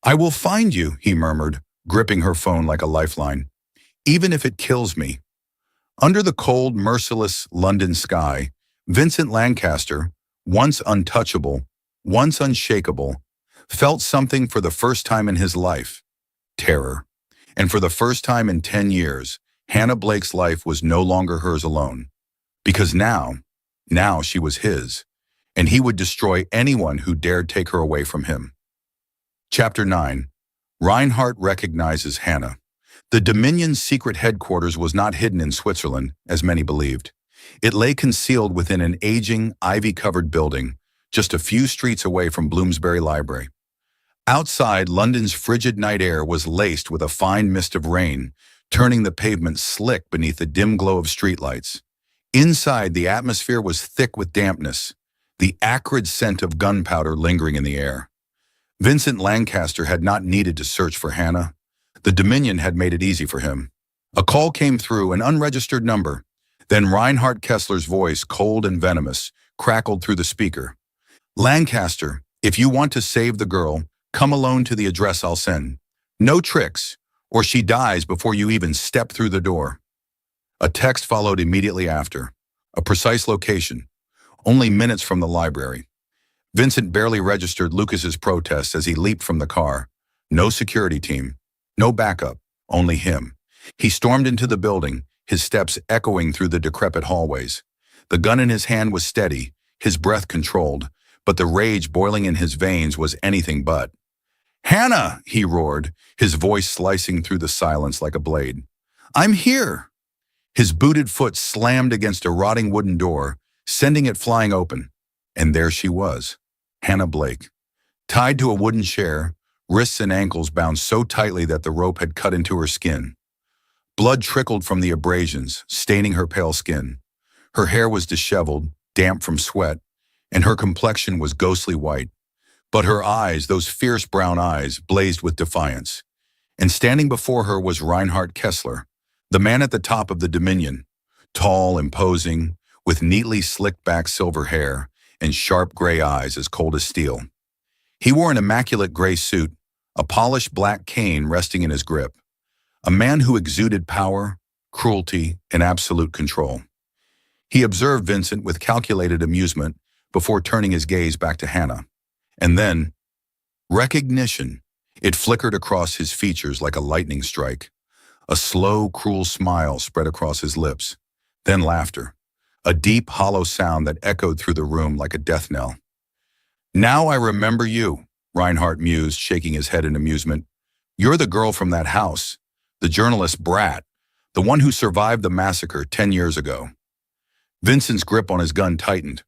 "I will find you," he murmured, gripping her phone like a lifeline. "Even if it kills me." Under the cold, merciless London sky, Vincent Lancaster, once untouchable, once unshakable, felt something for the first time in his life: terror. And for the first time in 10 years, Hannah Blake's life was no longer hers alone. Because now she was his, and he would destroy anyone who dared take her away from him. Chapter 9. Reinhardt recognizes Hannah. The Dominion's secret headquarters was not hidden in Switzerland, as many believed. It lay concealed within an aging, ivy-covered building, just a few streets away from Bloomsbury Library. Outside, London's frigid night air was laced with a fine mist of rain, turning the pavement slick beneath the dim glow of streetlights. Inside, the atmosphere was thick with dampness, the acrid scent of gunpowder lingering in the air. Vincent Lancaster had not needed to search for Hannah. The Dominion had made it easy for him. A call came through, an unregistered number. Then Reinhardt Kessler's voice, cold and venomous, crackled through the speaker. "Lancaster, if you want to save the girl, come alone to the address I'll send. No tricks, or she dies before you even step through the door." A text followed immediately after. A precise location, only minutes from the library. Vincent barely registered Lucas's protest as he leaped from the car. No security team, no backup, only him. He stormed into the building, his steps echoing through the decrepit hallways. The gun in his hand was steady, his breath controlled, but the rage boiling in his veins was anything but. "Hannah!" he roared, his voice slicing through the silence like a blade. "I'm here!" His booted foot slammed against a rotting wooden door, sending it flying open. And there she was, Hannah Blake, tied to a wooden chair, wrists and ankles bound so tightly that the rope had cut into her skin. Blood trickled from the abrasions, staining her pale skin. Her hair was disheveled, damp from sweat, and her complexion was ghostly white. But her eyes, those fierce brown eyes, blazed with defiance. And standing before her was Reinhardt Kessler, the man at the top of the Dominion, tall, imposing, with neatly slicked-back silver hair and sharp gray eyes as cold as steel. He wore an immaculate gray suit, a polished black cane resting in his grip. A man who exuded power, cruelty, and absolute control. He observed Vincent with calculated amusement before turning his gaze back to Hannah. And then, recognition. It flickered across his features like a lightning strike. A slow, cruel smile spread across his lips. Then laughter. A deep, hollow sound that echoed through the room like a death knell. "Now I remember you." Reinhardt mused, shaking his head in amusement. You're the girl from that house, the journalist brat, the one who survived the massacre 10 years ago. Vincent's grip on his gun tightened,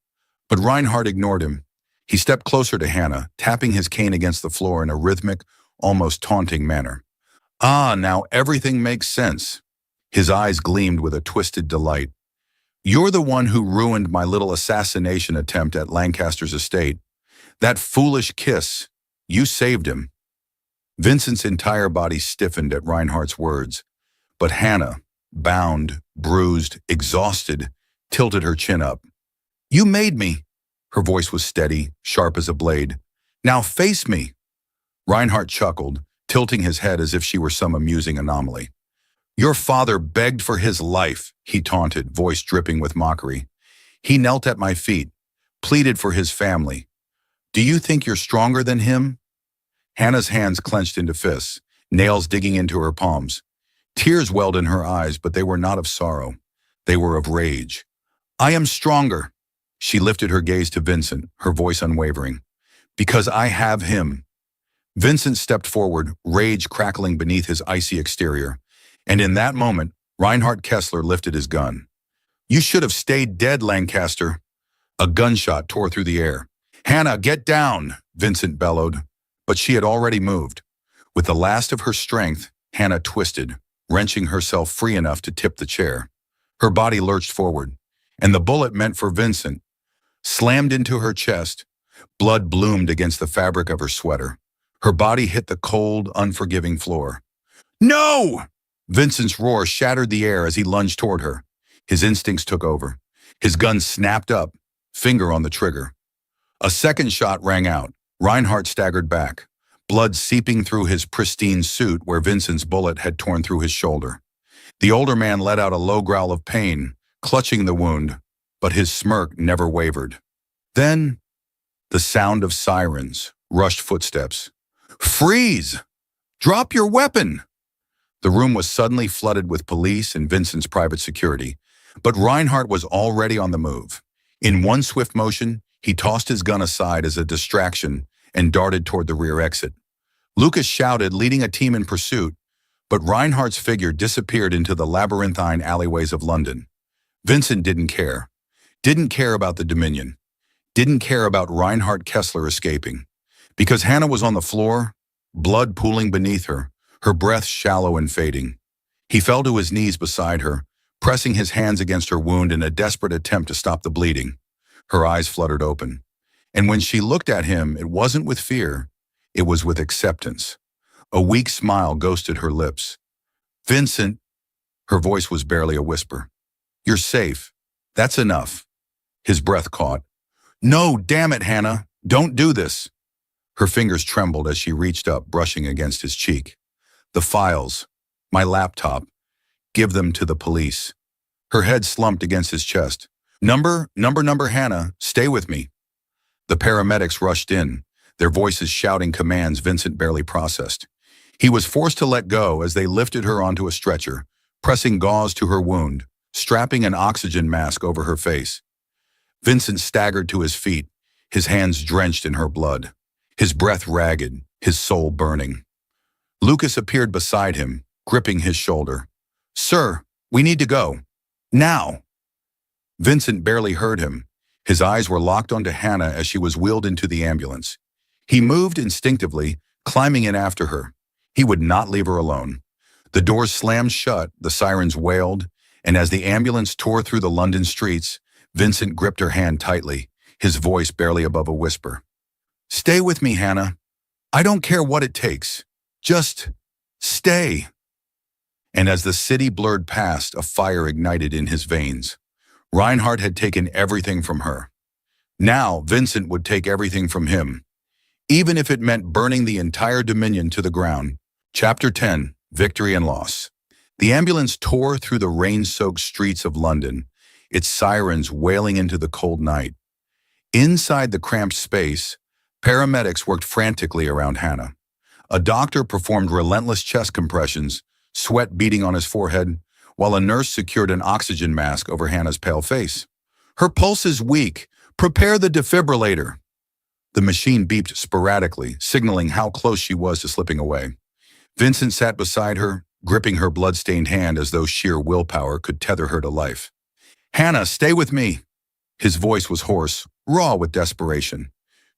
but Reinhardt ignored him. He stepped closer to Hannah, tapping his cane against the floor in a rhythmic, almost taunting manner. Ah, now everything makes sense. His eyes gleamed with a twisted delight. You're the one who ruined my little assassination attempt at Lancaster's estate. That foolish kiss. You saved him. Vincent's entire body stiffened at Reinhardt's words, but Hannah, bound, bruised, exhausted, tilted her chin up. You made me. Her voice was steady, sharp as a blade. Now face me. Reinhardt chuckled, tilting his head as if she were some amusing anomaly. Your father begged for his life, he taunted, voice dripping with mockery. He knelt at my feet, pleaded for his family. Do you think you're stronger than him? Hannah's hands clenched into fists, nails digging into her palms. Tears welled in her eyes, but they were not of sorrow. They were of rage. I am stronger. She lifted her gaze to Vincent, her voice unwavering. Because I have him. Vincent stepped forward, rage crackling beneath his icy exterior. And in that moment, Reinhard Kessler lifted his gun. You should have stayed dead, Lancaster. A gunshot tore through the air. Hannah, get down, Vincent bellowed. But she had already moved. With the last of her strength, Hannah twisted, wrenching herself free enough to tip the chair. Her body lurched forward, and the bullet meant for Vincent slammed into her chest. Blood bloomed against the fabric of her sweater. Her body hit the cold, unforgiving floor. No! Vincent's roar shattered the air as he lunged toward her. His instincts took over. His gun snapped up, finger on the trigger. A second shot rang out. Reinhardt staggered back, blood seeping through his pristine suit where Vincent's bullet had torn through his shoulder. The older man let out a low growl of pain, clutching the wound, but his smirk never wavered. Then, the sound of sirens, rushed footsteps. Freeze! Drop your weapon! The room was suddenly flooded with police and Vincent's private security, but Reinhardt was already on the move. In one swift motion, he tossed his gun aside as a distraction and darted toward the rear exit. Lucas shouted, leading a team in pursuit, but Reinhardt's figure disappeared into the labyrinthine alleyways of London. Vincent didn't care. Didn't care about the Dominion. Didn't care about Reinhardt Kessler escaping. Because Hannah was on the floor, blood pooling beneath her, her breath shallow and fading. He fell to his knees beside her, pressing his hands against her wound in a desperate attempt to stop the bleeding. Her eyes fluttered open. And when she looked at him, it wasn't with fear, it was with acceptance. A weak smile ghosted her lips. Vincent, her voice was barely a whisper. You're safe. That's enough. His breath caught. No, damn it, Hannah. Don't do this. Her fingers trembled as she reached up, brushing against his cheek. The files. My laptop. Give them to the police. Her head slumped against his chest. Number, Hannah, stay with me. The paramedics rushed in, their voices shouting commands Vincent barely processed. He was forced to let go as they lifted her onto a stretcher, pressing gauze to her wound, strapping an oxygen mask over her face. Vincent staggered to his feet, his hands drenched in her blood, his breath ragged, his soul burning. Lucas appeared beside him, gripping his shoulder. Sir, we need to go. Now. Vincent barely heard him. His eyes were locked onto Hannah as she was wheeled into the ambulance. He moved instinctively, climbing in after her. He would not leave her alone. The doors slammed shut, the sirens wailed, and as the ambulance tore through the London streets, Vincent gripped her hand tightly, his voice barely above a whisper. Stay with me, Hannah. I don't care what it takes. Just stay. And as the city blurred past, a fire ignited in his veins. Reinhardt had taken everything from her. Now Vincent would take everything from him, even if it meant burning the entire Dominion to the ground. Chapter 10, Victory and Loss. The ambulance tore through the rain-soaked streets of London, its sirens wailing into the cold night. Inside the cramped space, paramedics worked frantically around Hannah. A doctor performed relentless chest compressions, sweat beading on his forehead, while a nurse secured an oxygen mask over Hannah's pale face. Her pulse is weak. Prepare the defibrillator. The machine beeped sporadically, signaling how close she was to slipping away. Vincent sat beside her, gripping her blood-stained hand as though sheer willpower could tether her to life. "Hannah, stay with me." His voice was hoarse, raw with desperation.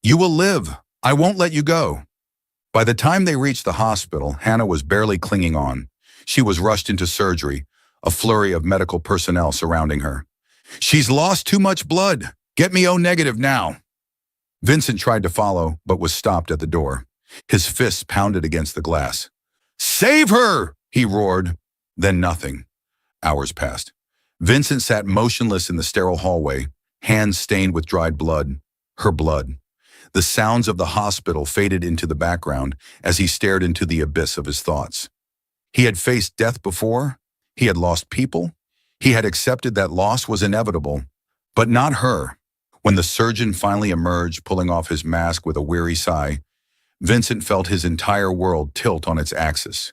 "You will live. I won't let you go." By the time they reached the hospital, Hannah was barely clinging on. She was rushed into surgery, a flurry of medical personnel surrounding her. "She's lost too much blood. Get me O negative now." Vincent tried to follow, but was stopped at the door. His fists pounded against the glass. "Save her!" he roared. Then nothing. Hours passed. Vincent sat motionless in the sterile hallway, hands stained with dried blood. Her blood. The sounds of the hospital faded into the background as he stared into the abyss of his thoughts. He had faced death before. He had lost people. He had accepted that loss was inevitable. But not her. When the surgeon finally emerged, pulling off his mask with a weary sigh, Vincent felt his entire world tilt on its axis.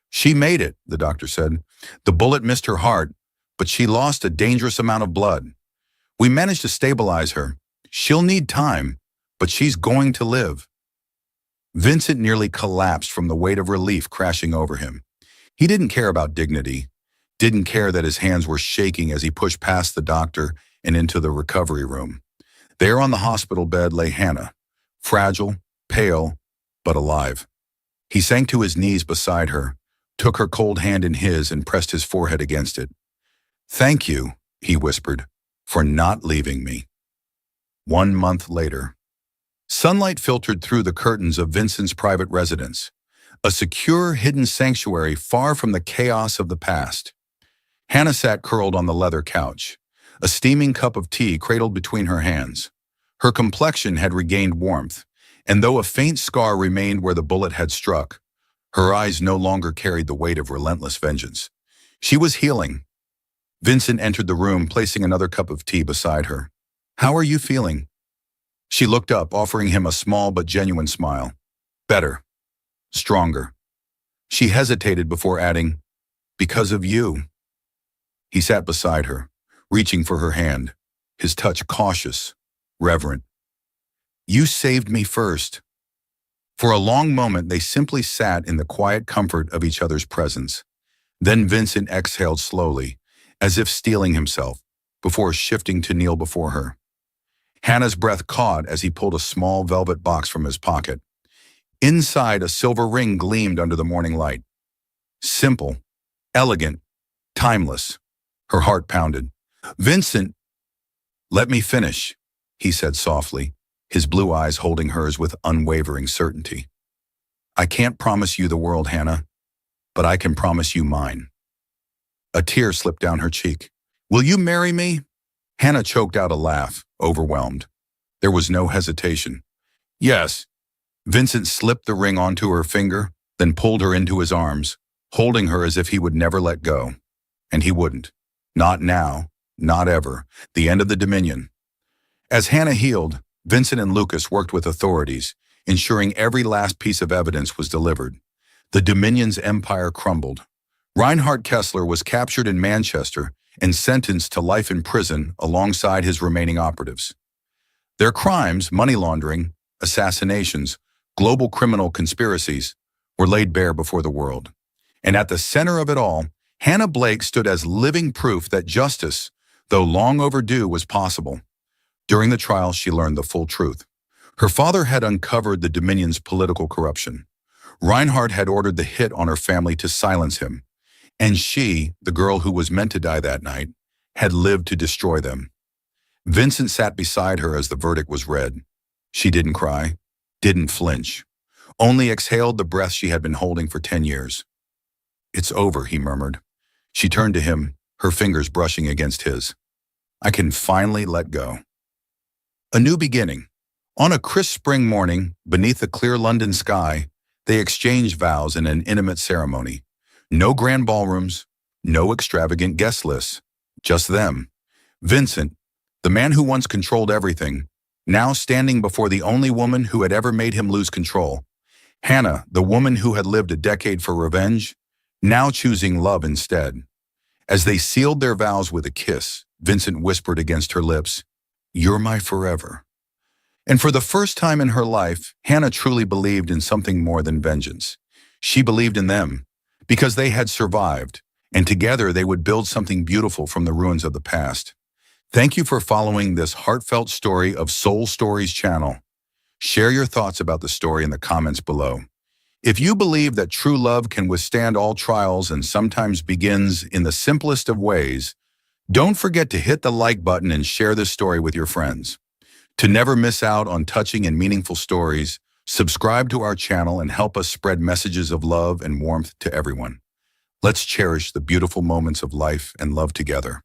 "She made it," the doctor said. "The bullet missed her heart, but she lost a dangerous amount of blood. We managed to stabilize her. She'll need time, but she's going to live." Vincent nearly collapsed from the weight of relief crashing over him. He didn't care about dignity, didn't care that his hands were shaking as he pushed past the doctor and into the recovery room. There on the hospital bed lay Hannah, fragile, pale, but alive. He sank to his knees beside her, took her cold hand in his and pressed his forehead against it. "Thank you," he whispered, "for not leaving me." 1 month later. Sunlight filtered through the curtains of Vincent's private residence, a secure, hidden sanctuary far from the chaos of the past. Hannah sat curled on the leather couch, a steaming cup of tea cradled between her hands. Her complexion had regained warmth, and though a faint scar remained where the bullet had struck, her eyes no longer carried the weight of relentless vengeance. She was healing. Vincent entered the room, placing another cup of tea beside her. "How are you feeling?" She looked up, offering him a small but genuine smile. "Better. Stronger." She hesitated before adding, "Because of you." He sat beside her, reaching for her hand, his touch cautious, reverent. "You saved me first." For a long moment, they simply sat in the quiet comfort of each other's presence. Then Vincent exhaled slowly, as if steeling himself, before shifting to kneel before her. Hannah's breath caught as he pulled a small velvet box from his pocket. Inside, a silver ring gleamed under the morning light. Simple, elegant, timeless. Her heart pounded. "Vincent, let me finish," he said softly, his blue eyes holding hers with unwavering certainty. "I can't promise you the world, Hannah, but I can promise you mine." A tear slipped down her cheek. "Will you marry me?" Hannah choked out a laugh, overwhelmed. There was no hesitation. "Yes." Vincent slipped the ring onto her finger, then pulled her into his arms, holding her as if he would never let go. And he wouldn't. Not now, not ever. The end of the Dominion. As Hannah healed, Vincent and Lucas worked with authorities, ensuring every last piece of evidence was delivered. The Dominion's empire crumbled. Reinhard Kessler was captured in Manchester and sentenced to life in prison alongside his remaining operatives. Their crimes, money laundering, assassinations, global criminal conspiracies, were laid bare before the world. And at the center of it all, Hannah Blake stood as living proof that justice, though long overdue, was possible. During the trial, she learned the full truth. Her father had uncovered the Dominion's political corruption. Reinhard had ordered the hit on her family to silence him. And she, the girl who was meant to die that night, had lived to destroy them. Vincent sat beside her as the verdict was read. She didn't cry, didn't flinch, only exhaled the breath she had been holding for 10 years. "It's over," he murmured. She turned to him, her fingers brushing against his. "I can finally let go." A new beginning. On a crisp spring morning, beneath a clear London sky, they exchanged vows in an intimate ceremony. No grand ballrooms, no extravagant guest lists, just them. Vincent, the man who once controlled everything, now standing before the only woman who had ever made him lose control. Hannah, the woman who had lived a decade for revenge, now choosing love instead. As they sealed their vows with a kiss, Vincent whispered against her lips, "You're my forever." And for the first time in her life, Hannah truly believed in something more than vengeance. She believed in them because they had survived, and together they would build something beautiful from the ruins of the past. Thank you for following this heartfelt story of Soul Stories channel. Share your thoughts about the story in the comments below. If you believe that true love can withstand all trials and sometimes begins in the simplest of ways, don't forget to hit the like button and share this story with your friends. To never miss out on touching and meaningful stories, subscribe to our channel and help us spread messages of love and warmth to everyone. Let's cherish the beautiful moments of life and love together.